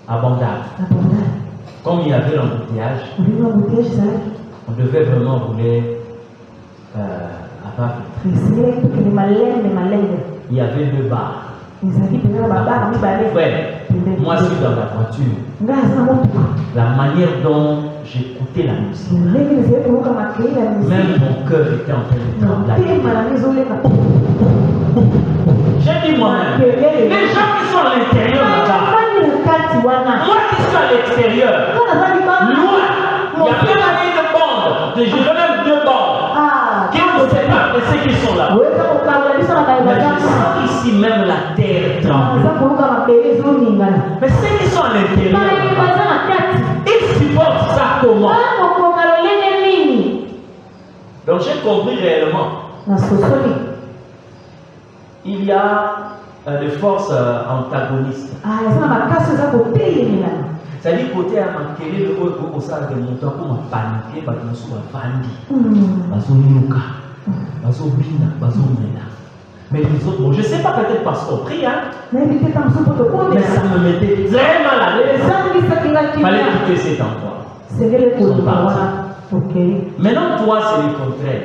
Speaker 1: à Bandar. Comme il y avait l'embouteillage, on devait vraiment rouler à part. Il y avait 2 bars. Ouais, moi je suis dans la voiture. La manière dont j'écoutais la musique, même mon cœur était en train de trembler. J'ai dit moi-même, les gens qui sont à l'intérieur là-bas, moi qui suis à l'extérieur, loin, il y a même une bande, je même 2 bandes qui ne sait pas de ceux qui sont là. Mais je sens ici même la terre tremble. Mais ceux qui sont à l'intérieur, ils supportent ça comment? Donc j'ai compris réellement. Il y a de forces antagonistes. C'est-à-dire côté à maquiller le haut au sein de mon temps pour me paniquer, parce que je suis fandi, parce que je suis mais les autres, bon, je ne sais pas peut-être parce qu'on prie, hein, mais ça me mettait très mal à l'aise. Il fallait quitter cet endroit. Maintenant, toi, c'est le contraire.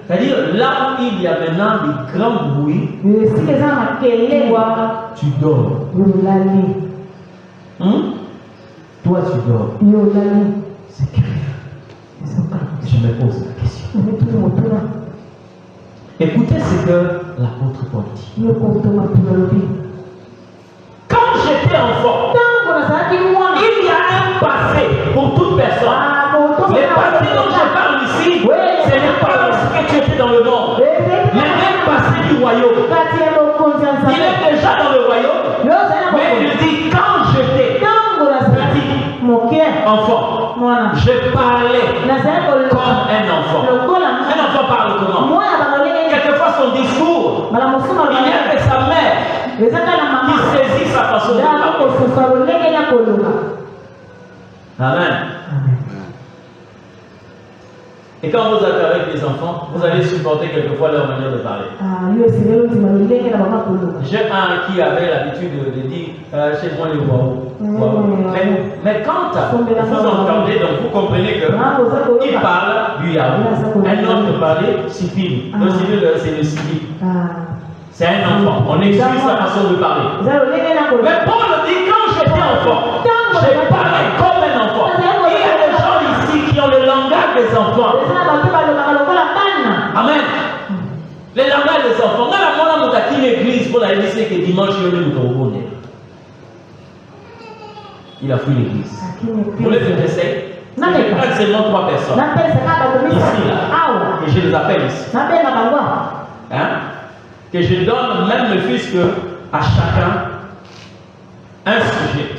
Speaker 1: C'est-à-dire, là où il y a maintenant des grands bruits, toi, tu dors. Toi, tu dors. C'est clair. Je me pose la question. Écoutez ce que l'apôtre Paul dit. Quand j'étais enfant, il y a un passé pour toute personne. Les passés dont je parle ici, ce n'est pas lorsque tu étais dans le monde. Mais un passé du royaume. Il est déjà dans le royaume. Mais il dit quand j'étais petit enfant, je parlais comme un enfant. Un enfant parle comment? Quelquefois son discours, il n'y a que sa mère qui saisit sa façon de parler. Amen. Et quand vous êtes avec les enfants, vous allez supporter quelquefois leur manière de parler. J'ai un qui avait l'habitude de dire chez moi les waouh. Mais quand vous entendez, donc vous comprenez qu'il parle du yaou. Un autre parlait civil. Le civil, c'est le civil. C'est un enfant. On excuse sa façon de parler. Mais Paul dit quand j'étais enfant, j'ai parlé comme un enfant. Il y a des gens ici qui ont le langage des enfants. Amen. Le langage des enfants. Dans la monnaie, on a l'église pour la église que dimanche, il y a eu il a fui l'église. Vous voulez que j'essaye? C'est seulement 3 personnes. Ici, là. Et je les appelle ici. Hein? Que je donne même le fisc à chacun un sujet.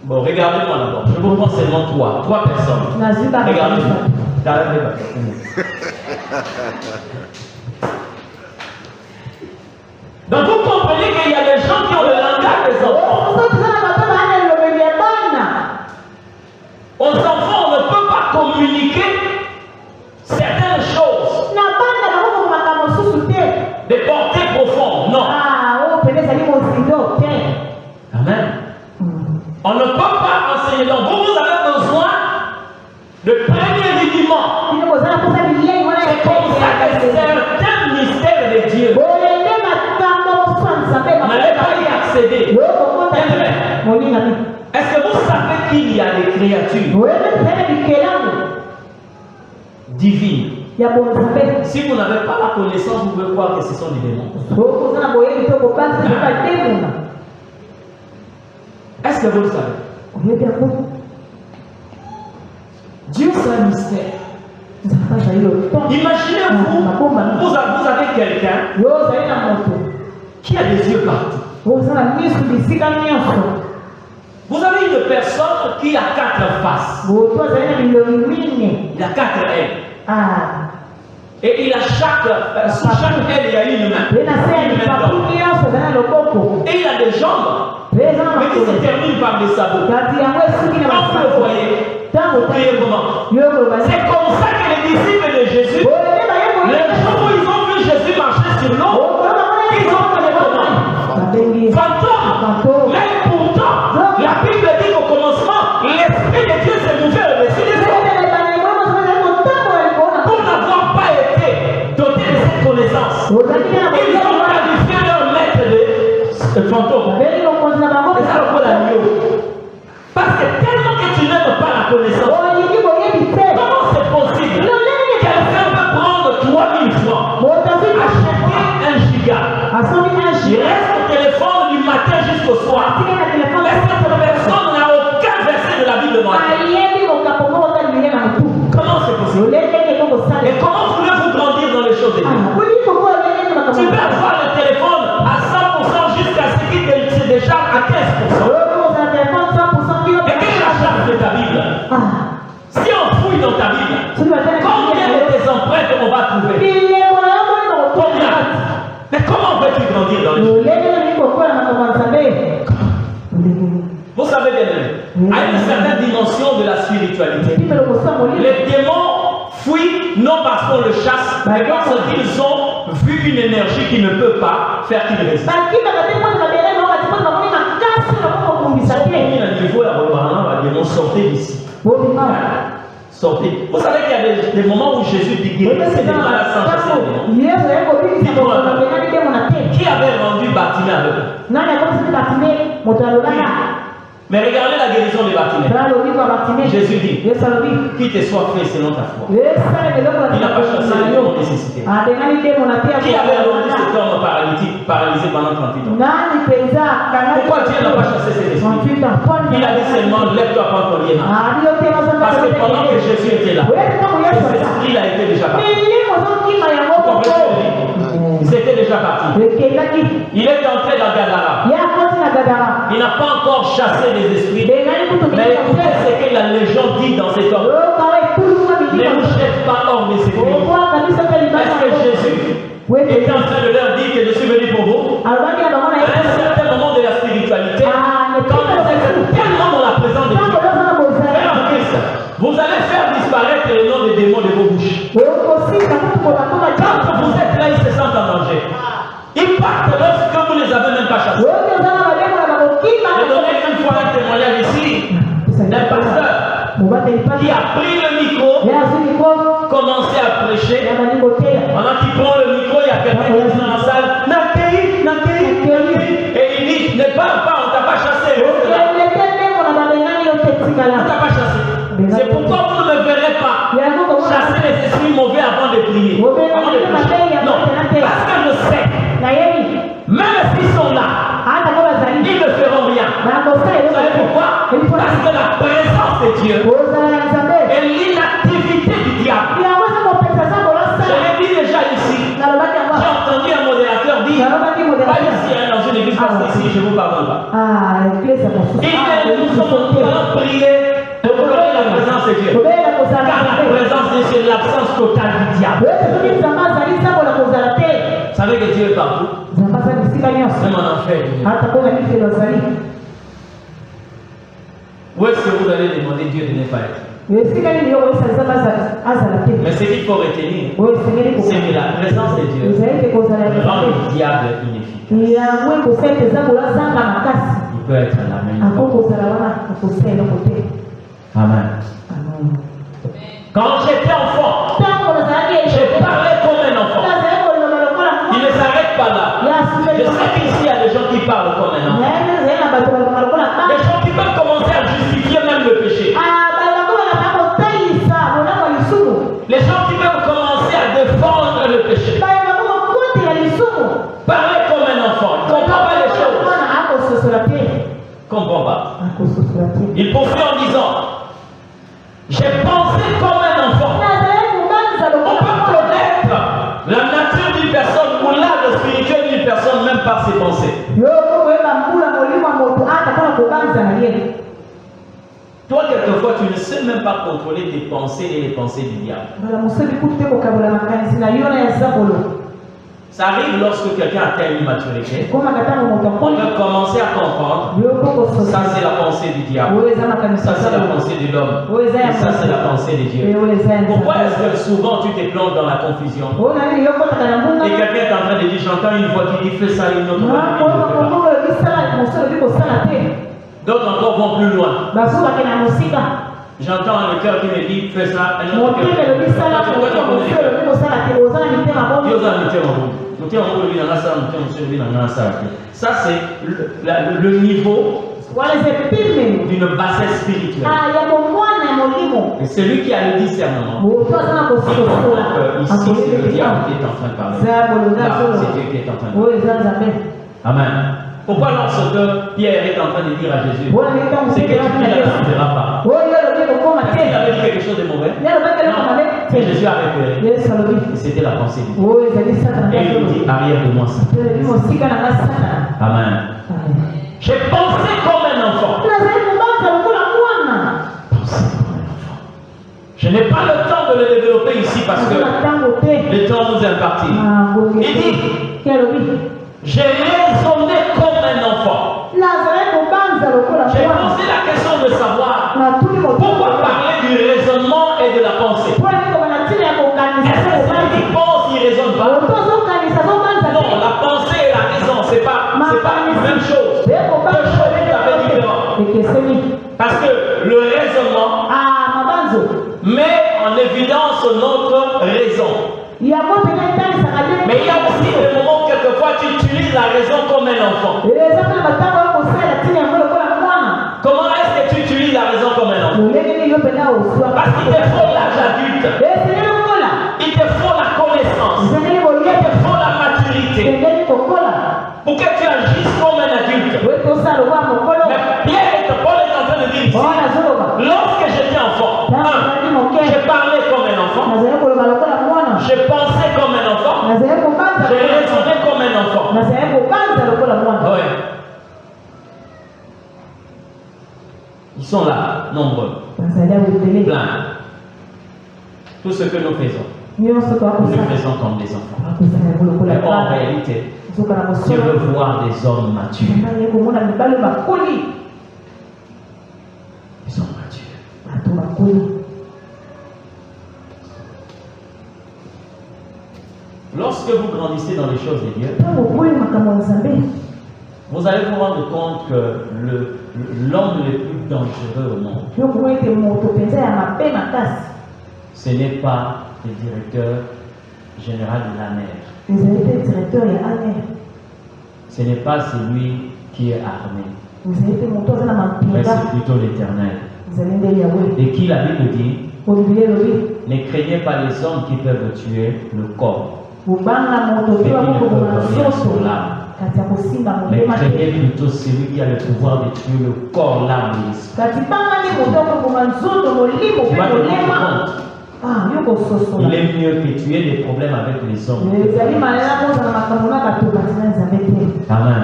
Speaker 1: Bon, regardez-moi d'abord. Je vous prends seulement 3 personnes. Regardez-moi. Donc vous comprenez qu'il y a des gens qui ont le langage des enfants. Aux enfants, on ne peut pas communiquer certaines choses de portée profonde. Non. Amen. On ne peut pas enseigner. Donc vous avez besoin de premier rudiment. C'est comme ça que certains mystères de Dieu, on n'allait pas y accéder. Est-ce que vous savez qu'il y a des créatures divines? Si vous n'avez pas la connaissance, vous pouvez croire que ce sont des démons. Est-ce que vous le savez? Dieu, c'est un mystère. Imaginez-vous, vous avez quelqu'un qui a des yeux partout. Vous avez une personne qui a 4 faces. Il a 4 ailes. Et il a sous chaque aile, il y a une main. Et il a des jambes, mais qui se terminent par des sabots. Quand vous le voyez, vous priez comment? C'est comme ça que les disciples de Jésus, les gens où ils ont vu Jésus marcher sur l'eau, ils ont fait comment? Fantôme. Mais pourtant, la Bible dit qu'au commencement, l'Esprit de Dieu s'est mouvé au-dessus des eaux. Pour n'avoir pas été doté de cette connaissance, ils ont qualifié leur maître de fantôme. C'est ça pour l'agneau. Parce que tellement que tu n'aimes pas la connaissance, comment c'est possible? Quelqu'un peut prendre 3000 francs, acheter 1 giga, il reste au téléphone du matin jusqu'au soir. Mais cette personne n'a aucun verset de la Bible noire. Comment c'est possible? Et comment voulez-vous grandir dans les choses de Dieu? Tu peux avoir le téléphone à 100% jusqu'à ce qu'il se décharge à 15%. Et quelle est la charge de ta Bible? Si fuient non parce qu'on le chasse, mais parce qu'ils ont vu une énergie qui ne peut pas faire qu'il résiste. Sortez d'ici. Sortez. Vous savez qu'il y a des moments où Jésus dit guérissez des malades sans chasser les démons. Qui avait rendu Bartimée aveugle? Mais regardez la guérison de Bartimée. Jésus dit qu'il te soit fait selon ta foi. Il n'a pas chassé les démons nécessité. Qui avait rendu cet homme paralysé pendant 38 ans? Pourquoi Dieu n'a pas chassé cet esprit? Il a dit seulement lève-toi, prends ton lien. Parce que pendant que Jésus était là, cet esprit a été déjà parti. C'était déjà parti. Il est entré dans Gadara. Il n'a pas encore chassé les esprits. Mais écoutez ce que la légende dit dans cet homme. Ne vous jette pas hors des esprits. Est-ce que Jésus est en train de leur dire que je suis venu pour vous? À un certain moment de la spiritualité, quand vous êtes tellement dans la présence de Dieu, frère en Christ, vous allez faire disparaître le nom des démons de vos bouches. Quand vous êtes là, ils se sentent en danger. Ils partent lorsque vous ne les avez même pas chassés. J'ai donné une fois un témoignage ici d'un pasteur qui a pris le micro, commencé à prêcher. Pendant qu'il prend le micro, il y a quelqu'un qui est dans la salle. Et il dit, ne parle pas, on ne t'a pas chassé. On ne t'a pas chassé. C'est pourquoi vous ne me verrez pas chasser les esprits mauvais avant de prier. Avant de prêcher. Non, parce que je sais, même s'ils sont là, ils ne feront rien. Vous savez pourquoi? Parce que la présence de Dieu et l'inactivité du diable. Je l'ai dit déjà ici. J'ai entendu un modérateur dire, pas ici, dans une église, parce qu'ici, je ne vous pardonne pas. Il dit, nous allons prier de reconnaître la présence de Dieu. Car la présence de Dieu, c'est l'absence totale du diable. Vous savez que Dieu est partout. Même en enfer. Où est-ce que vous allez demander Dieu de ne pas être? Mais ce qu'il faut retenir, c'est que la présence de Dieu rend le diable inefficace. Il peut être la même. Amen. Quand j'étais enfant, je parlais comme un enfant. Il ne s'arrête pas là. Je sais qu'ici il y a des gens qui parlent comme un enfant. Des gens qui peuvent commencer à justifier même le péché. Les gens qui peuvent commencer à défendre le péché. Parler comme un enfant. Il ne comprend pas les choses. Comprend pas. Il poursuit en disant, j'ai pensé comme un enfant. On peut connaître la nature d'une personne ou l'âme spirituelle d'une personne même par ses pensées. Toi, quelquefois, tu ne sais même pas contrôler tes pensées et les pensées du diable. Ça arrive lorsque quelqu'un atteint une maturité. On peut commencer à comprendre. Ça, c'est la pensée du diable. Ça, c'est la pensée de l'homme. Et ça, c'est la pensée de Dieu. Pourquoi est-ce que souvent tu te plonges dans la confusion? Et quelqu'un est en train de dire, j'entends une voix qui dit, fais ça, une autre voix qui dit, d'autres encore vont plus loin. J'entends le cœur qui me dit, fais ça, un autre cœur. Ça, c'est le niveau d'une bassesse spirituelle. Et c'est lui qui a le discernement. Ici, c'est le diable qui est en train de parler. Là, c'est Dieu qui est en train de parler. Amen. Pourquoi lorsque Pierre est en train de dire à Jésus, c'est que tu ne l'accepteras pas? Est-ce qu'il avait dit quelque chose de mauvais? Non. Mais Jésus a révélé. C'était la pensée du Dieu. Et il lui dit, arrière de moi, Satan. Amen. J'ai pensé comme un enfant. Je n'ai pas le temps de le développer ici parce que le temps nous est imparti. Il dit, j'ai raisonné comme un enfant. J'ai posé la question de savoir pourquoi parler du raisonnement et de la pensée. en évidence notre raison. Mais il y a aussi des moments où quelquefois tu utilises la raison comme un enfant. Comment est-ce que tu utilises la raison comme un enfant? Parce qu'il te faut l'âge adulte. Il te faut la connaissance. Il te faut la maturité. Pour que tu agisses comme un adulte. Mais Pierre, Paul est en train de dire ici, lorsque j'étais enfant, je parlais comme un enfant, je pensais comme un enfant, je raisonnais comme un enfant. Ouais. Ils sont là, nombreux, plein. Tout ce que nous faisons, nous le faisons comme des enfants. Mais en réalité, Dieu veut voir des hommes matures. Ils sont matures. Lorsque vous grandissez dans les choses de Dieu, vous allez vous rendre compte que l'homme le plus dangereux au monde, ce n'est pas le directeur général de l'ANER. Ce n'est pas celui qui est armé. Mais c'est plutôt l'Éternel. Et qui la Bible dit, ne craignez pas les hommes qui peuvent tuer le corps. Mais qui ne peuvent rien sur l'âme. Mais craignez plutôt celui qui a le pouvoir de tuer le corps, l'âme et l'esprit. Il est mieux que tu aies des problèmes avec les hommes. Amen.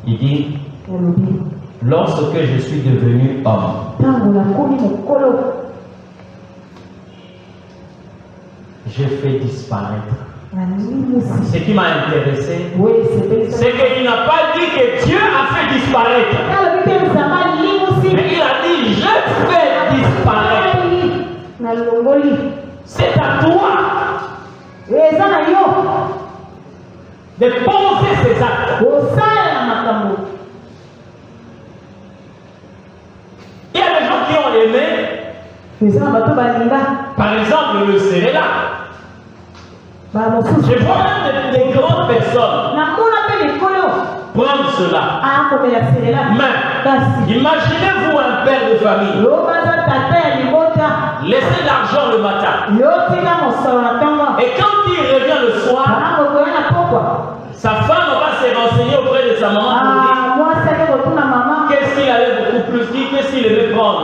Speaker 1: Il dit, lorsque je suis devenu homme, j'ai fait disparaître. Ce qui m'a intéressé, c'est qu'il n'a pas dit que Dieu a fait disparaître. Mais il a dit, je fais disparaître. C'est à toi de poser ces actes. Il y a des gens qui ont aimé, par exemple, le Céréla. Je vois même des grandes personnes prendre cela. Mais imaginez-vous un père de famille laisser l'argent le matin. Et quand il revient le soir, sa femme va se renseigner auprès de sa maman pour dire qu'est-ce qu'il avait beaucoup plus dit, qu'est-ce qu'il aimait prendre.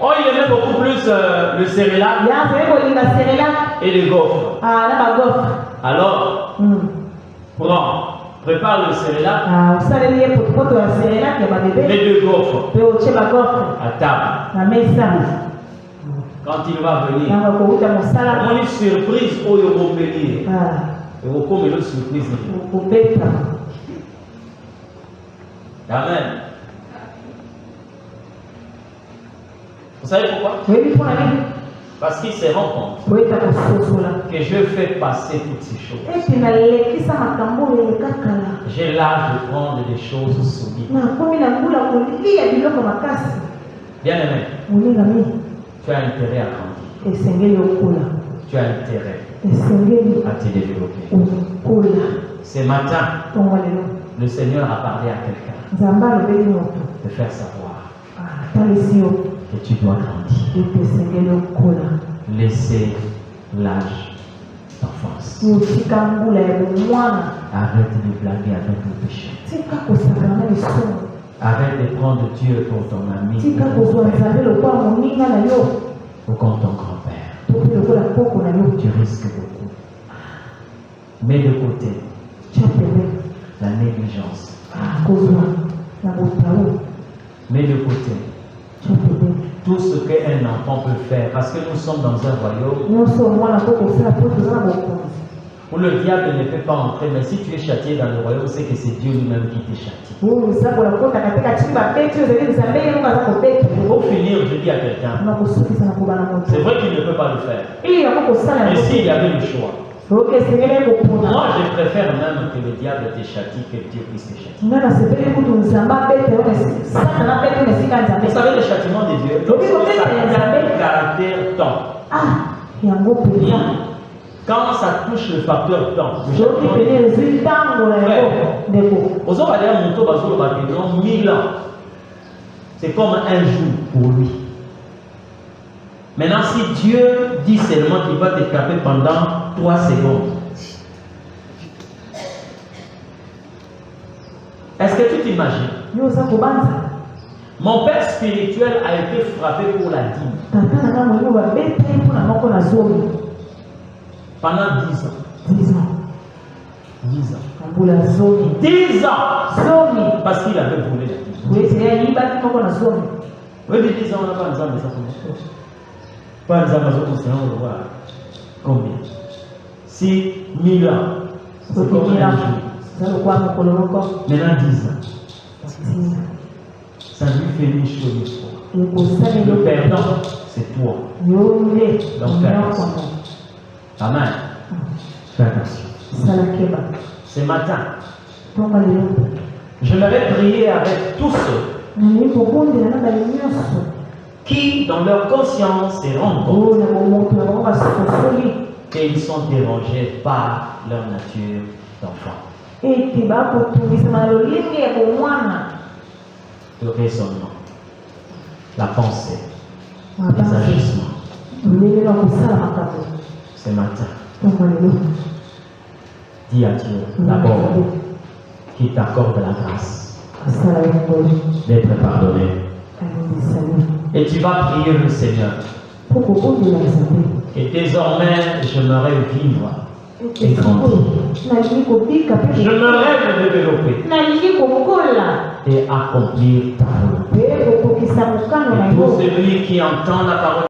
Speaker 1: Oh, il aimait beaucoup plus le cérélac et les gaufres. Alors, prends, prépare le cérélac et deux gaufres à table. Quand il va venir, on est surprise au Européen. Et au comme une surprise. Amen. Vous savez pourquoi? Parce qu'il se rend compte que je fais passer toutes ces choses. J'ai l'âge de prendre des choses solides. Bien aimé, tu as intérêt à grandir. Tu as intérêt à te développer. Ce matin, le Seigneur a parlé à quelqu'un de faire savoir que tu dois grandir. Laissez l'âge d'enfance. Arrête de blaguer avec le péché. Arrête de prendre Dieu pour ton ami ou comme ton grand-père. Tu risques beaucoup. Mets de côté la négligence. Mets de côté tout ce qu'un enfant peut faire, parce que nous sommes dans un royaume où le diable ne peut pas entrer, mais si tu es châtié dans le royaume, c'est que c'est Dieu lui-même qui te châtie. Pour finir, je dis à quelqu'un, c'est vrai qu'il ne peut pas le faire. Mais s'il y avait le choix, Moi, je préfère même que le diable te châtie que Dieu puisse te châtier. Vous savez le châtiment de Dieu, ça a un caractère temps. Quand ça touche le facteur temps, aux autres, 1000 ans. C'est comme un jour pour lui. Maintenant, si Dieu dit seulement qu'il va te frapper pendant 3 secondes, est-ce que tu t'imagines? Mon père spirituel a été frappé pour la dîme. Pendant 10 ans. 10 ans. 10 ans. 10 ans. Parce qu'il avait volé la dîme. Oui, 10 ans, on n'a pas besoin de ça. Pas besoin de ça, on va voir. Combien? 6 000 ans. C'est combien de jours? Maintenant 10 ans. Ça lui fait une chose. Le perdant, c'est toi. Donc fais attention. Amen. Fais attention. Ce matin, j'aimerais prier avec tous ceux qui, dans leur conscience, se rendent compte qu'ils sont dérangés par leur nature d'enfant. Le raisonnement, la pensée, les agissements. Ce matin, dis à Dieu d'abord qu'il t'accorde la grâce d'être pardonné. Et tu vas prier le Seigneur. Et désormais, j'aimerais vivre et grandir. Je me rêve de développer et accomplir ta volonté. Et pour celui qui entend la parole